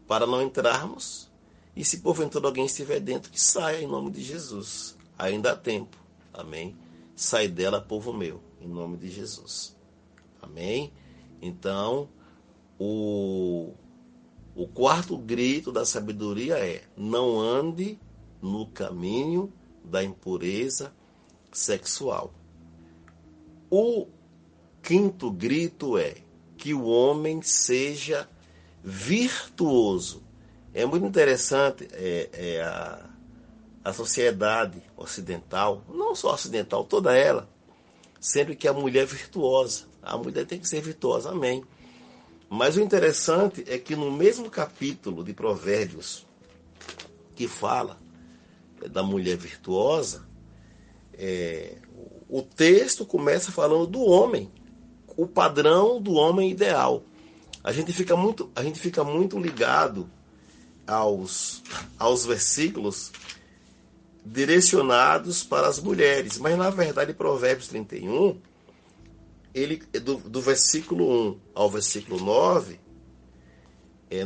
A: para não entrarmos. E se porventura alguém estiver dentro, que saia em nome de Jesus. Ainda há tempo. Amém? Sai dela, povo meu, em nome de Jesus. Amém? Então, o quarto grito da sabedoria é: não ande no caminho da impureza sexual. O quinto grito é que o homem seja virtuoso. É muito interessante a sociedade ocidental, não só ocidental, toda ela, sempre que a mulher é virtuosa. A mulher tem que ser virtuosa, amém. Mas o interessante é que no mesmo capítulo de Provérbios, que fala da mulher virtuosa, o texto começa falando do homem, o padrão do homem ideal. A gente fica muito ligado aos versículos direcionados para as mulheres, mas na verdade Provérbios 31, ele, do versículo 1 ao versículo 9,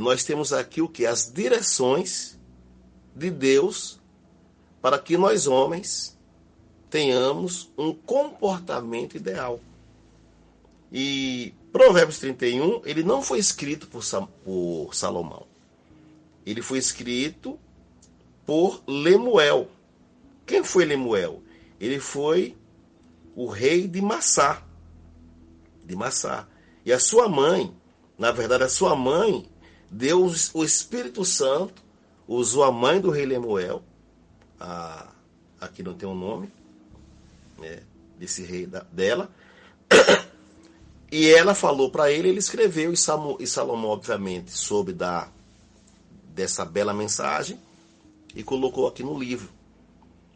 A: nós temos aqui o que? As direções de Deus para que nós homens tenhamos um comportamento ideal. E Provérbios 31, ele não foi escrito por Salomão. Ele foi escrito por Lemuel. Quem foi Lemuel? Ele foi o rei de Massá. E a sua mãe, na verdade, a sua mãe, Deus, o Espírito Santo, usou a mãe do rei Lemuel, aqui não tem um nome, desse rei dela, e ela falou para ele escreveu, e Salomão, obviamente, soube dessa bela mensagem, e colocou aqui no livro.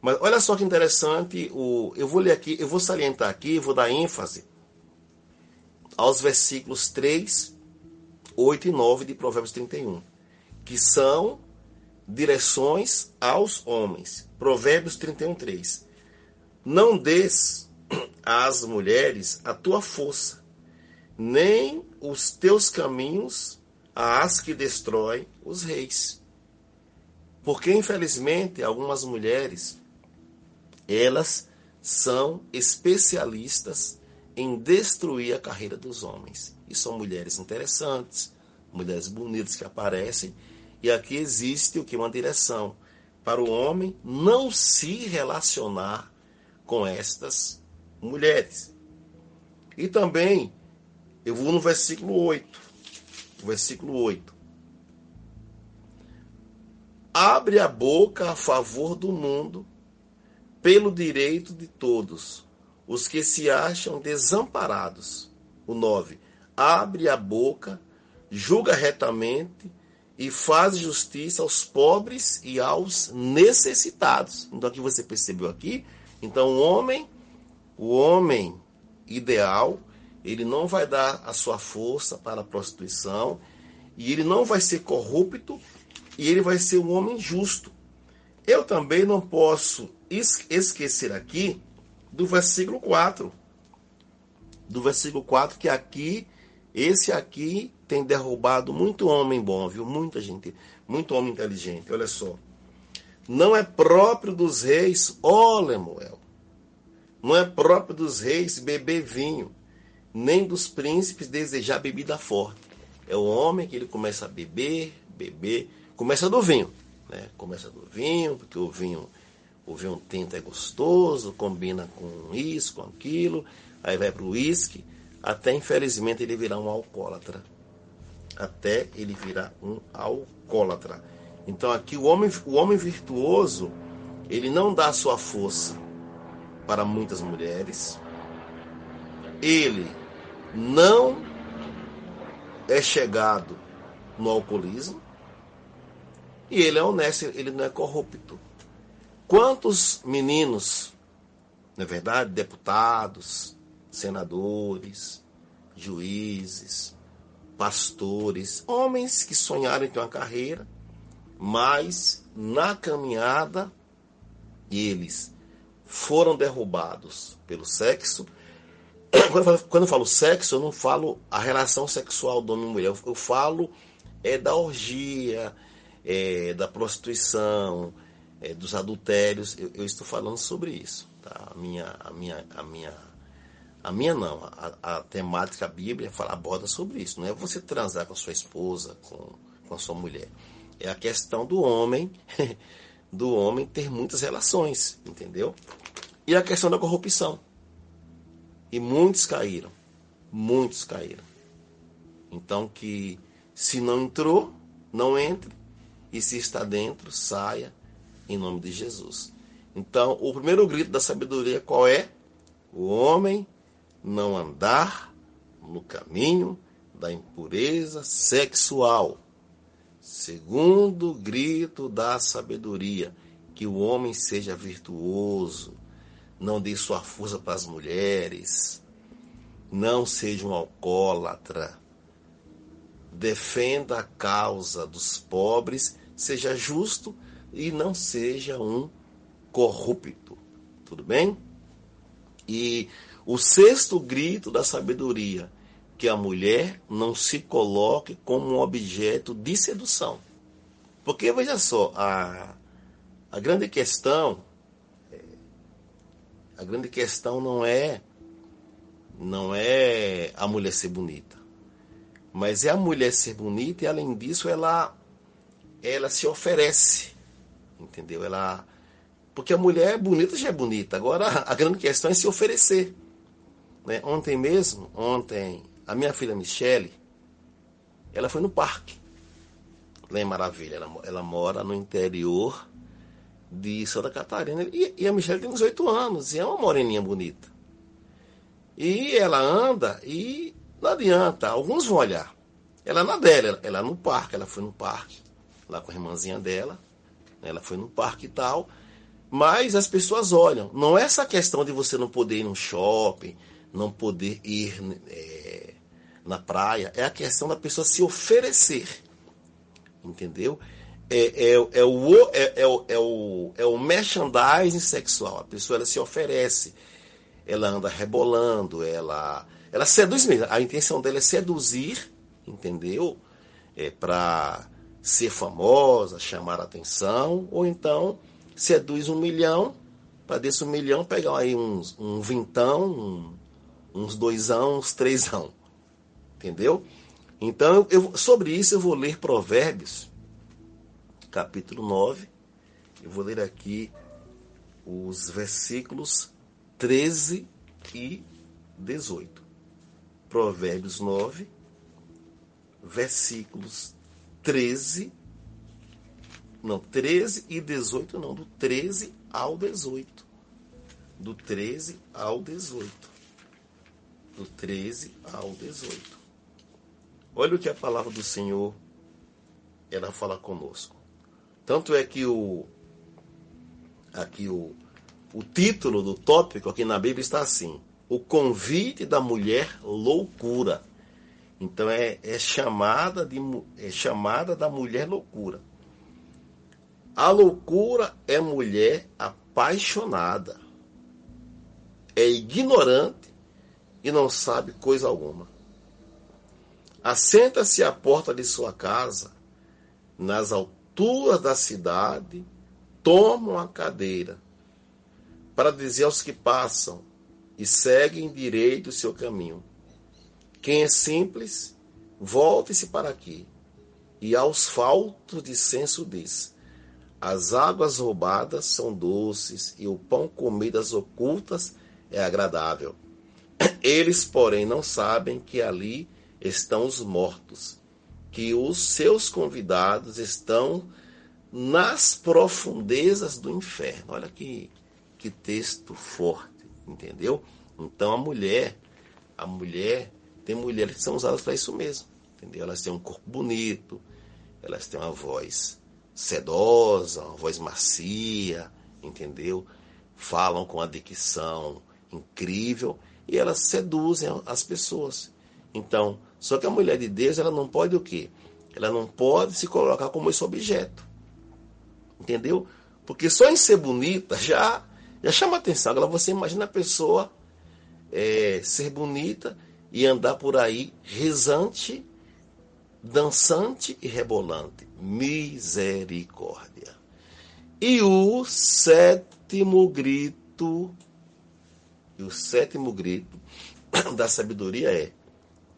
A: Mas olha só que interessante, eu vou ler aqui, eu vou salientar aqui, vou dar ênfase aos versículos 3, 8 e 9 de Provérbios 31, que são direções aos homens. Provérbios 31, 3. Não des às mulheres a tua força, nem os teus caminhos às que destroem os reis. Porque, infelizmente, algumas mulheres, elas são especialistas em destruir a carreira dos homens. E são mulheres interessantes, mulheres bonitas que aparecem. E aqui existe o que? Uma direção para o homem não se relacionar com estas mulheres. E também, eu vou no versículo 8. Versículo 8. Abre a boca a favor do mundo, pelo direito de todos, os que se acham desamparados. O 9. Abre a boca, julga retamente e faz justiça aos pobres e aos necessitados. Então aqui você percebeu aqui? Então o homem ideal, ele não vai dar a sua força para a prostituição, e ele não vai ser corrupto, e ele vai ser um homem justo. Eu também não posso esquecer aqui do versículo 4. Do versículo 4, que aqui, esse aqui tem derrubado muito homem bom, viu? Muita gente, muito homem inteligente. Olha só. Não é próprio dos reis, ó Lemuel, não é próprio dos reis beber vinho, nem dos príncipes desejar bebida forte. É o homem que ele começa a beber, começa do vinho, né? Começa do vinho, porque o vinho tinto é gostoso, combina com isso, com aquilo, aí vai para o uísque, até infelizmente ele virar um alcoólatra. Até ele virar um alcoólatra. Então aqui o homem virtuoso, ele não dá a sua força para muitas mulheres, ele não é chegado no alcoolismo, e ele é honesto, ele não é corrupto. Quantos meninos, não é verdade, deputados, senadores, juízes, pastores, homens que sonharam em ter uma carreira, mas na caminhada eles foram derrubados pelo sexo. Quando eu falo sexo, eu não falo a relação sexual do homem e mulher, eu falo da orgia, da prostituição, dos adultérios. Eu estou falando sobre isso, tá? A temática bíblica aborda sobre isso. Não é você transar com a sua esposa, com a sua mulher. É a questão do homem, ter muitas relações, entendeu? E a questão da corrupção. E muitos caíram. Então que se não entrou, não entre. E se está dentro, saia em nome de Jesus. Então, o primeiro grito da sabedoria qual é? O homem não andar no caminho da impureza sexual. Segundo grito da sabedoria, que o homem seja virtuoso, não dê sua força para as mulheres, não seja um alcoólatra, defenda a causa dos pobres, seja justo e não seja um corrupto. Tudo bem? E o sexto grito da sabedoria, que a mulher não se coloque como um objeto de sedução. Porque, veja só, A grande questão não é a mulher ser bonita, mas é a mulher ser bonita e, além disso, ela se oferece, entendeu? Porque a mulher bonita já é bonita, agora a grande questão é se oferecer, né? Ontem, a minha filha Michele, ela foi no parque, lá em Maravilha. Ela mora no interior de Santa Catarina, e a Michele tem 18 anos, e é uma moreninha bonita. E ela anda e não adianta, alguns vão olhar. Ela na dela, ela no parque, ela foi no parque, lá com a irmãzinha dela, ela foi no parque e tal, mas as pessoas olham. Não é essa questão de você não poder ir no shopping, não poder ir na praia, é a questão da pessoa se oferecer, entendeu? É o merchandising sexual. A pessoa, ela se oferece, ela anda rebolando, ela seduz mesmo. A intenção dela é seduzir, entendeu? Para ser famosa, chamar a atenção, ou então seduz 1 milhão, para desse 1 milhão pegar aí um vintão, uns 2ão, uns 3ão, entendeu? Então, sobre isso eu vou ler Provérbios, capítulo 9, eu vou ler aqui os versículos 13 e 18. Provérbios 9, versículos 13 e 18, não, do 13 ao 18. Do 13 ao 18. Do 13 ao 18. Olha o que a palavra do Senhor, ela fala conosco. Tanto é que o título do tópico aqui na Bíblia está assim: o convite da mulher loucura. Então é chamada da mulher loucura. A loucura é mulher apaixonada, é ignorante e não sabe coisa alguma. Assenta-se à porta de sua casa, nas alturas da cidade, toma uma cadeira, para dizer aos que passam e seguem direito o seu caminho: quem é simples, volte-se para aqui. E aos faltos de senso diz: as águas roubadas são doces, e o pão comido às ocultas é agradável. Eles, porém, não sabem que ali estão os mortos, que os seus convidados estão nas profundezas do inferno. Olha que texto forte, entendeu? Então tem mulheres que são usadas para isso mesmo, entendeu? Elas têm um corpo bonito, elas têm uma voz sedosa, uma voz macia, entendeu? Falam com a dicção incrível e elas seduzem as pessoas. Então, só que a mulher de Deus, ela não pode o quê? Ela não pode se colocar como esse objeto, entendeu? Porque só em ser bonita já chama atenção. Agora você imagina a pessoa ser bonita e andar por aí rezante, dançante e rebolante. Misericórdia. E o sétimo grito da sabedoria é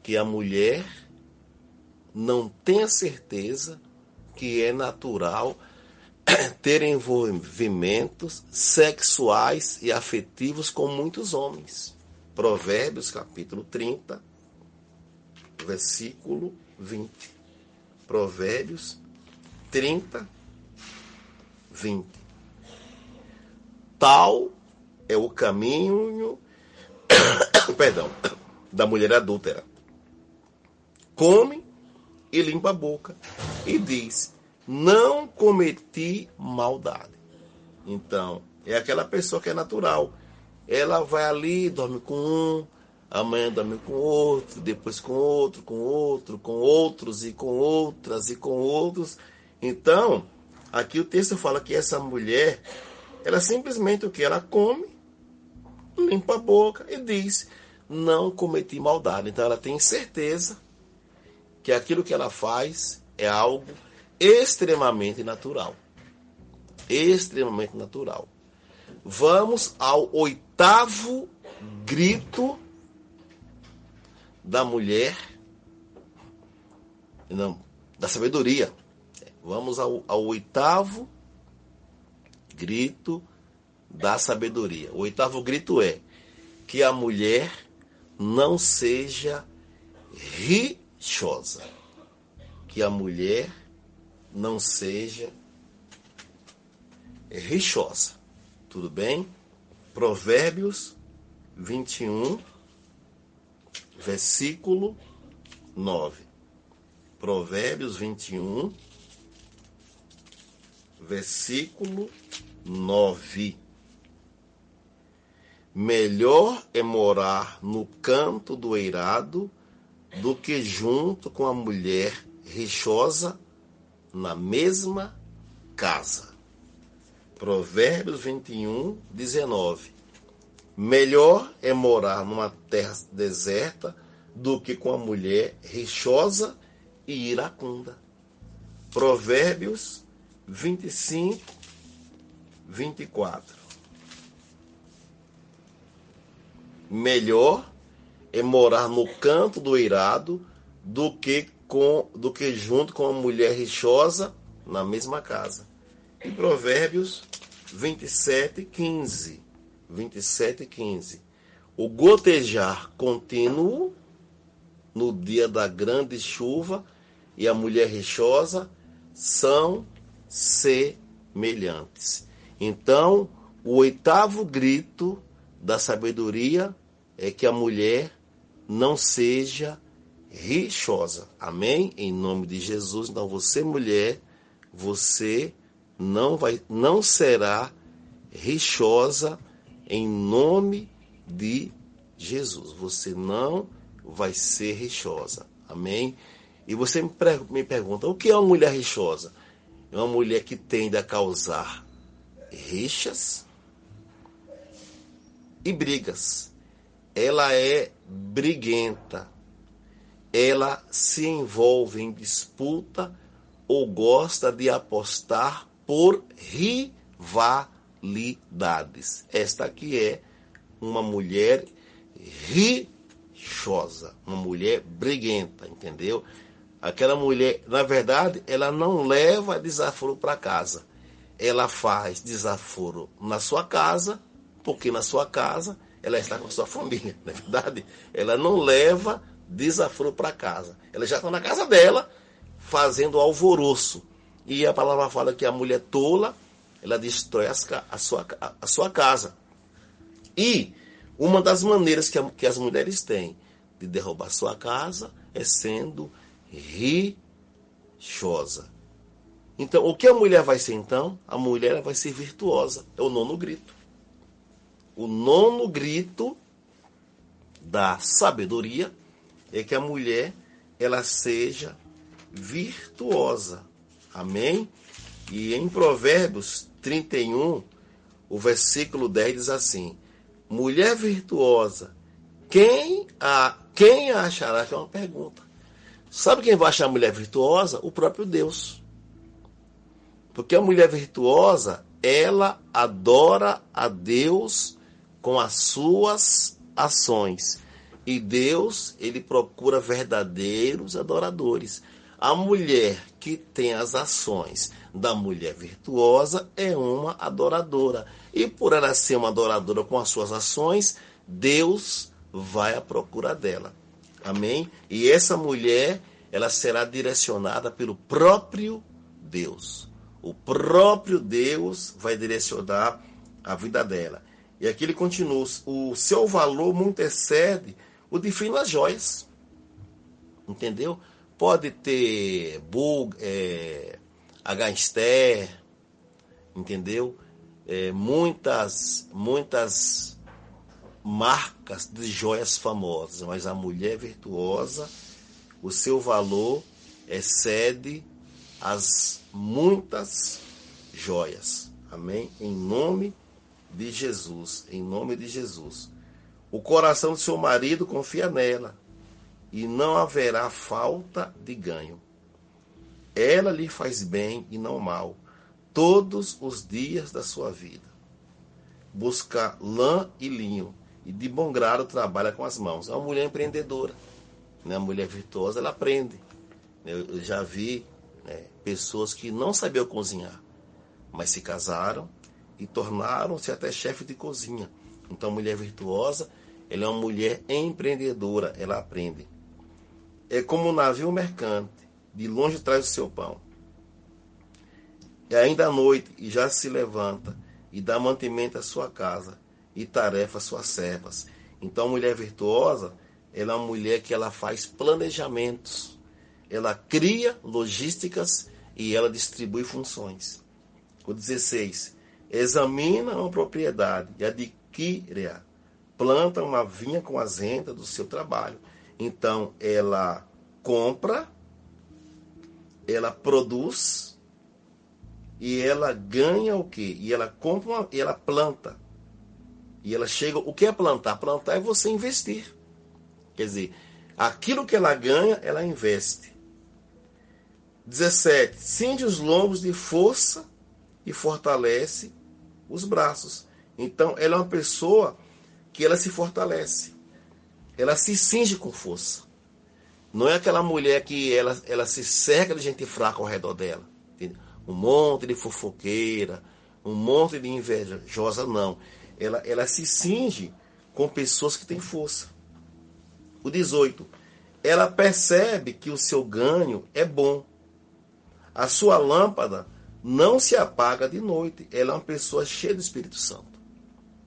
A: que a mulher não tenha certeza que é natural ter envolvimentos sexuais e afetivos com muitos homens. Provérbios capítulo 30, versículo 20. Provérbios 30, 20. Tal é o caminho da mulher adúltera. Come e limpa a boca e diz: não cometi maldade. Então, é aquela pessoa que é natural. Ela vai ali, dorme com um, amanhã dorme com outro, depois com outro, com outro, com outros e com outras e com outros. Então, aqui o texto fala que essa mulher, ela simplesmente o que? Ela come, limpa a boca e diz: não cometi maldade. Então ela tem certeza que aquilo que ela faz é algo extremamente natural. extremamente natural. Vamos ao 8º grito da mulher, não, da sabedoria. Vamos ao 8º grito da sabedoria. O 8º grito é que a mulher não seja rixosa. Que a mulher não seja rixosa. Tudo bem? Provérbios 21, versículo 9. Provérbios 21, versículo 9. Melhor é morar no canto do eirado do que junto com a mulher rixosa na mesma casa. Provérbios 21, 19. Melhor é morar numa terra deserta do que com a mulher rixosa e iracunda. Provérbios 25, 24. Melhor é morar no canto do eirado do que junto com a mulher rixosa na mesma casa. E Provérbios 27, 15. 27, 15. O gotejar contínuo no dia da grande chuva e a mulher rixosa são semelhantes. Então, o 8º grito da sabedoria é que a mulher não seja rixosa. Amém? Em nome de Jesus. Então, você, mulher, você não será rixosa em nome de Jesus. Você não vai ser rixosa. Amém? E você me pergunta, o que é uma mulher rixosa? É uma mulher que tende a causar rixas e brigas. Ela é briguenta. Ela se envolve em disputa ou gosta de apostar por rivalidades. Esta aqui é uma mulher rixosa, uma mulher briguenta, entendeu? Aquela mulher, na verdade, ela não leva desaforo para casa. Ela faz desaforo na sua casa, porque na sua casa ela está com a sua família, na verdade. Ela não leva desaforo para casa. Ela já está na casa dela, fazendo alvoroço. E a palavra fala que a mulher tola, ela destrói a sua casa. E uma das maneiras que as mulheres têm de derrubar sua casa é sendo rixosa. Então, o que a mulher vai ser então? A mulher vai ser virtuosa. É o 9º grito. O 9º grito da sabedoria é que a mulher ela seja virtuosa. Amém? E em Provérbios 31, o versículo 10 diz assim: mulher virtuosa, quem a achará? Que é uma pergunta. Sabe quem vai achar a mulher virtuosa? O próprio Deus. Porque a mulher virtuosa, ela adora a Deus com as suas ações. E Deus, ele procura verdadeiros adoradores. A mulher que tem as ações da mulher virtuosa é uma adoradora. E por ela ser uma adoradora com as suas ações, Deus vai à procura dela. Amém? E essa mulher, ela será direcionada pelo próprio Deus. O próprio Deus vai direcionar a vida dela. E aqui ele continua: o seu valor muito excede o de finas joias. Entendeu? Pode ter H-Ster, entendeu? Muitas marcas de joias famosas, mas a mulher virtuosa, o seu valor excede as muitas joias. Amém? Em nome de Jesus, em nome de Jesus. O coração do seu marido confia nela, e não haverá falta de ganho. Ela lhe faz bem e não mal. todos os dias da sua vida. Busca lã e linho, e de bom grado trabalha com as mãos. É uma mulher empreendedora, né? A mulher virtuosa, ela aprende. Eu já vi, né, pessoas que não sabiam cozinhar, mas se casaram e tornaram-se até chefe de cozinha. Então, a mulher virtuosa, ela é uma mulher empreendedora, ela aprende. É como um navio mercante, de longe traz o seu pão. E ainda à noite, e já se levanta, e dá mantimento à sua casa, e tarefa às suas servas. Então, a mulher virtuosa, ela é uma mulher que ela faz planejamentos, ela cria logísticas e ela distribui funções. O 16, examina uma propriedade e adquire-a, planta uma vinha com as rendas do seu trabalho. Então, ela compra, ela produz e ela ganha o quê? E ela compra e ela planta. E ela chega... O que é plantar? Plantar é você investir. Quer dizer, aquilo que ela ganha, ela investe. 17. Cinge os lombos de força e fortalece os braços. Então, ela é uma pessoa que ela se fortalece. Ela se cinge com força. Não é aquela mulher que ela se cerca de gente fraca ao redor dela. Entendeu? Um monte de fofoqueira, um monte de invejosa, não. Ela se cinge com pessoas que têm força. O 18. Ela percebe que o seu ganho é bom. A sua lâmpada não se apaga de noite. Ela é uma pessoa cheia do Espírito Santo.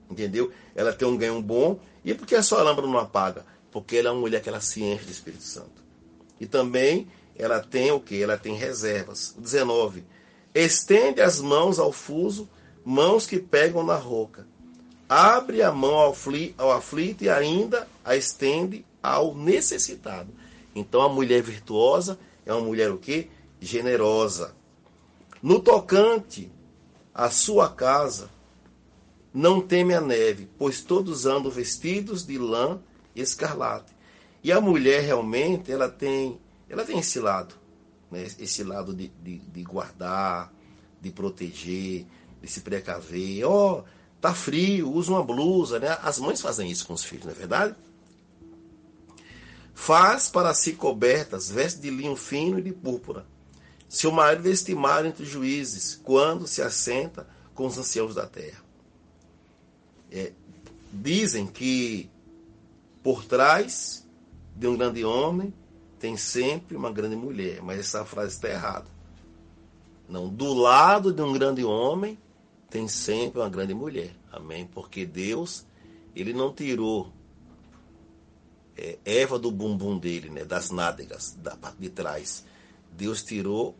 A: Entendeu? Ela tem um ganho bom. E por que a sua lâmpada não apaga? Porque ela é uma mulher que ela se enche do Espírito Santo. E também ela tem o quê? Ela tem reservas. 19. Estende as mãos ao fuso, mãos que pegam na roca. Abre a mão ao aflito e ainda a estende ao necessitado. Então a mulher virtuosa é uma mulher o quê? Generosa. No tocante à sua casa, não teme a neve, pois todos andam vestidos de lã escarlate. E a mulher realmente, ela tem esse lado, né? Esse lado de guardar, de proteger, de se precaver. Tá frio, usa uma blusa, né? As mães fazem isso com os filhos, não é verdade? Faz para si cobertas, veste de linho fino e de púrpura. Seu marido é estimado entre os juízes, quando se assenta com os anciãos da terra. Dizem que por trás de um grande homem tem sempre uma grande mulher, mas essa frase está errada. Não, do lado de um grande homem tem sempre uma grande mulher. Amém? Porque Deus, ele não tirou Eva do bumbum dele, né, das nádegas, da parte de trás. Deus tirou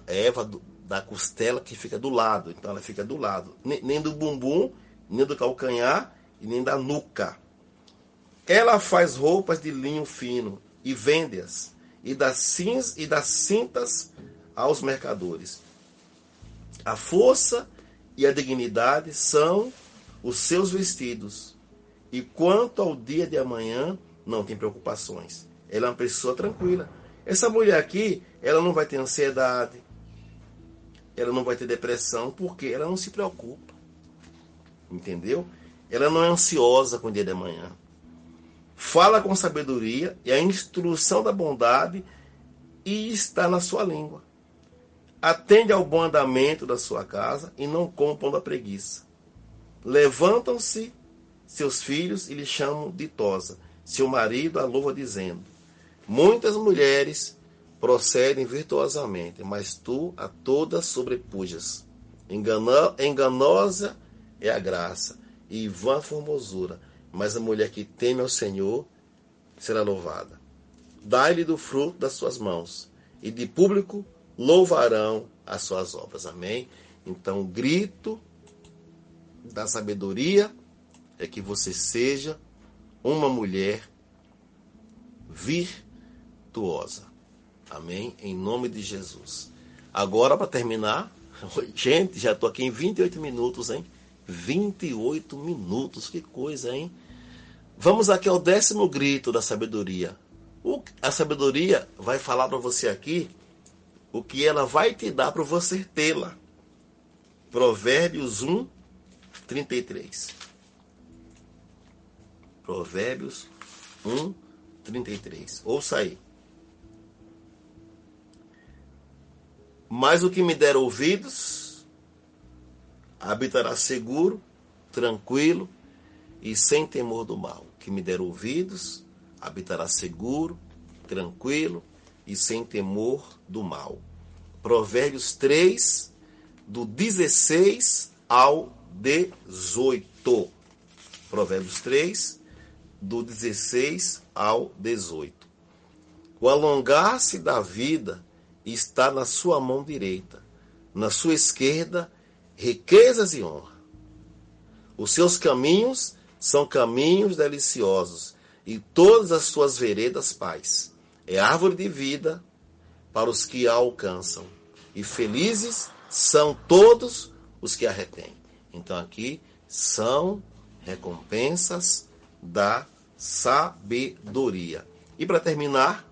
A: Eva da costela que fica do lado. Então ela fica do lado. Nem do bumbum, nem do calcanhar e nem da nuca. Ela faz roupas de linho fino e vende-as, e dá cintas aos mercadores. A força e a dignidade são os seus vestidos. E quanto ao dia de amanhã, não tem preocupações. Ela é uma pessoa tranquila. Essa mulher aqui, ela não vai ter ansiedade, ela não vai ter depressão, porque ela não se preocupa. Entendeu? Ela não é ansiosa com o dia de amanhã. Fala com sabedoria e a instrução da bondade e está na sua língua. Atende ao bom andamento da sua casa e não come o pão da preguiça. Levantam-se seus filhos e lhe chamam ditosa. Seu marido a louva dizendo: muitas mulheres procedem virtuosamente, mas tu a todas sobrepujas. Enganosa é a graça e vã a formosura, mas a mulher que teme ao Senhor será louvada. Dai-lhe do fruto das suas mãos, e de público louvarão as suas obras. Amém? Então, o grito da sabedoria é que você seja uma mulher virtuosa. Amém? Em nome de Jesus. Agora, para terminar, gente, já estou aqui em 28 minutos, hein? 28 minutos, que coisa, hein? Vamos aqui ao 10º grito da sabedoria. A sabedoria vai falar para você aqui o que ela vai te dar para você tê-la. Provérbios 1, 33. Provérbios 1, 33. Ouça aí. Mas o que me der ouvidos, habitará seguro, tranquilo e sem temor do mal. O que me der ouvidos, habitará seguro, tranquilo e sem temor do mal. Provérbios 3, do 16 ao 18. Provérbios 3, do 16 ao 18. O alongar-se da vida está na sua mão direita, na sua esquerda, riquezas e honra. Os seus caminhos são caminhos deliciosos, e todas as suas veredas paz. É árvore de vida para os que a alcançam, e felizes são todos os que a retêm. Então aqui são recompensas da sabedoria. E para terminar,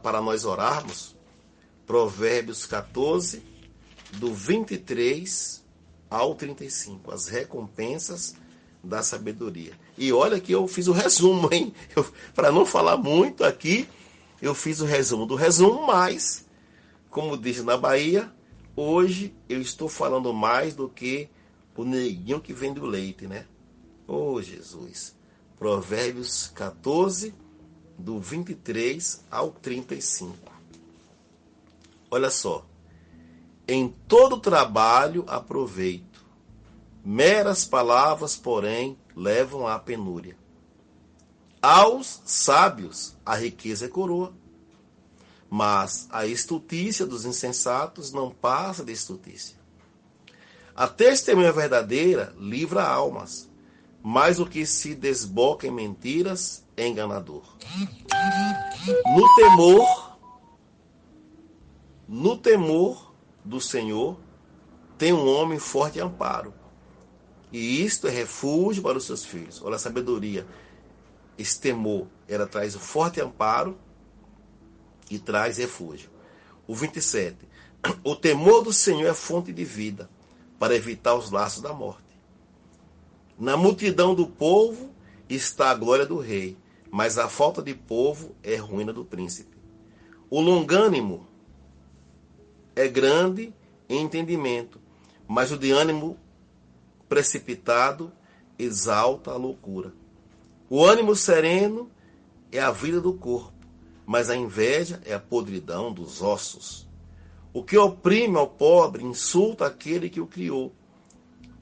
A: para nós orarmos, Provérbios 14, do 23 ao 35, as recompensas da sabedoria. E olha que eu fiz o resumo, hein? Para não falar muito aqui, eu fiz o resumo do resumo, mas, como diz na Bahia, hoje eu estou falando mais do que o neguinho que vende o leite, né? Oh, Jesus! Provérbios 14, do 23 ao 35. Olha só. Em todo trabalho há proveito. Meras palavras, porém, levam à penúria. Aos sábios a riqueza é coroa, mas a estultícia dos insensatos não passa de estultícia. A testemunha verdadeira livra almas, mas o que se desboca em mentiras é enganador. No temor do Senhor tem um homem forte amparo, e isto é refúgio para os seus filhos. Olha a sabedoria. Esse temor, ela traz um forte amparo e traz refúgio. O 27. O temor do Senhor é fonte de vida, para evitar os laços da morte. Na multidão do povo está a glória do rei, mas a falta de povo é ruína do príncipe. O longânimo é grande em entendimento, mas o de ânimo precipitado exalta a loucura. O ânimo sereno é a vida do corpo, mas a inveja é a podridão dos ossos. O que oprime ao pobre insulta aquele que o criou,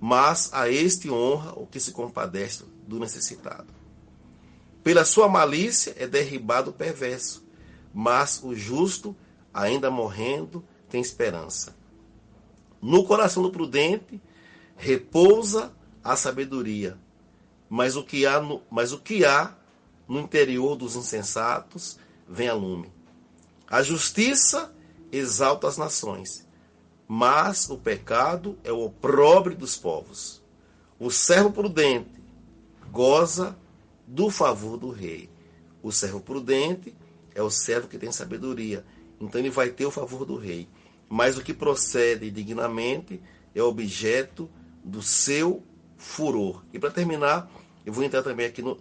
A: mas a este honra o que se compadece do necessitado. Pela sua malícia é derribado o perverso, mas o justo, ainda morrendo, tem esperança. No coração do prudente repousa a sabedoria, mas o que há no interior dos insensatos vem a lume. A justiça exalta as nações, mas o pecado é o opróbrio dos povos. O servo prudente goza do favor do rei. O servo prudente é o servo que tem sabedoria, então ele vai ter o favor do rei. Mas o que procede dignamente é objeto do seu furor. E para terminar, eu vou entrar também aqui no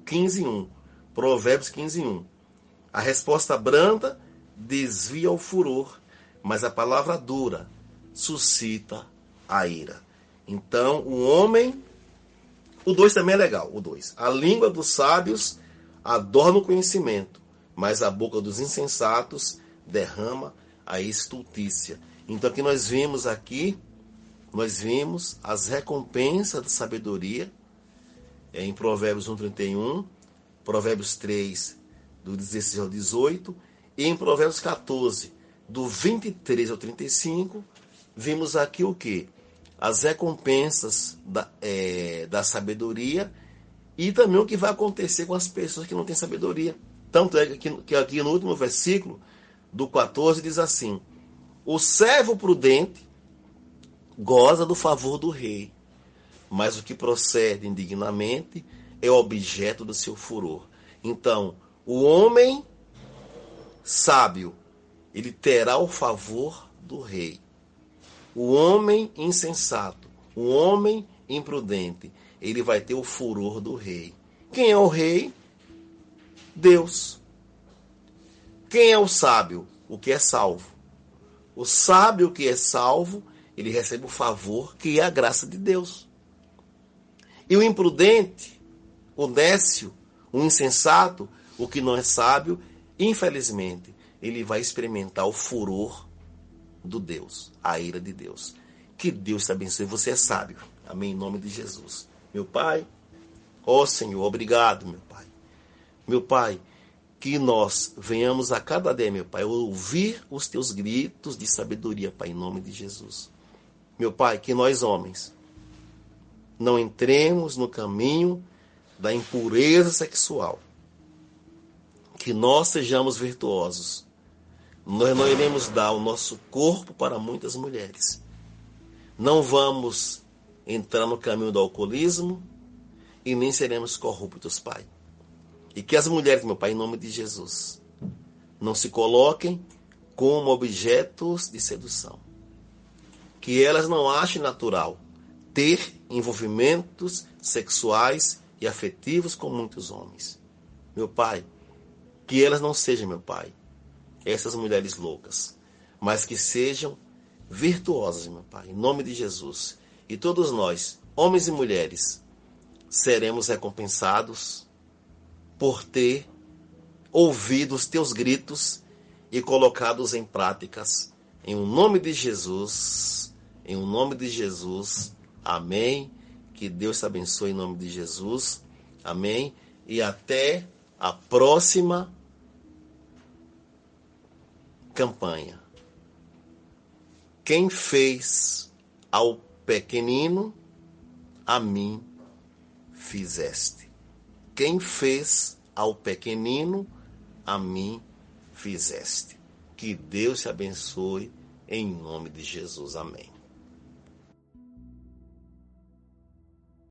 A: 15:1, Provérbios 15:1. A resposta branda desvia o furor, mas a palavra dura suscita a ira. Então, o 2 também é legal, o 2. A língua dos sábios adorna o conhecimento, mas a boca dos insensatos derrama a estultícia. Então, aqui nós vimos as recompensas da sabedoria, em Provérbios 1:31, Provérbios 3, do 16 ao 18, e em Provérbios 14, do 23 ao 35, vimos aqui o quê? As recompensas da sabedoria e também o que vai acontecer com as pessoas que não têm sabedoria. Tanto é que aqui no último versículo, do 14, diz assim: o servo prudente goza do favor do rei, mas o que procede indignamente é objeto do seu furor. Então, o homem sábio, ele terá o favor do rei, O homem insensato, o homem imprudente, ele vai ter o furor do rei. Quem é o rei? Deus. Quem é o sábio? O que é salvo. O sábio que é salvo, ele recebe o favor que é a graça de Deus. E o imprudente, o nécio, o insensato, o que não é sábio, infelizmente, ele vai experimentar o furor do Deus, a ira de Deus. Que Deus te abençoe. Você é sábio. Amém. Em nome de Jesus. Meu Pai, ó Senhor, obrigado, meu Pai. Meu Pai, que nós venhamos a cada dia, meu Pai, ouvir os teus gritos de sabedoria, Pai, em nome de Jesus. Meu Pai, que nós homens não entremos no caminho da impureza sexual. Que nós sejamos virtuosos. Nós não iremos dar o nosso corpo para muitas mulheres. Não vamos entrar no caminho do alcoolismo e nem seremos corruptos, Pai. E que as mulheres, meu Pai, em nome de Jesus, não se coloquem como objetos de sedução. Que elas não achem natural ter envolvimentos sexuais e afetivos com muitos homens. Meu Pai, que elas não sejam, meu Pai, essas mulheres loucas, mas que sejam virtuosas, meu Pai, em nome de Jesus. E todos nós, homens e mulheres, seremos recompensados por ter ouvido os teus gritos e colocado-os em práticas. Em o nome de Jesus, em o nome de Jesus, amém. Que Deus te abençoe em nome de Jesus, amém. E até a próxima campanha. Quem fez ao pequenino, a mim fizeste. Quem fez ao pequenino, a mim fizeste. Que Deus te abençoe em nome de Jesus. Amém.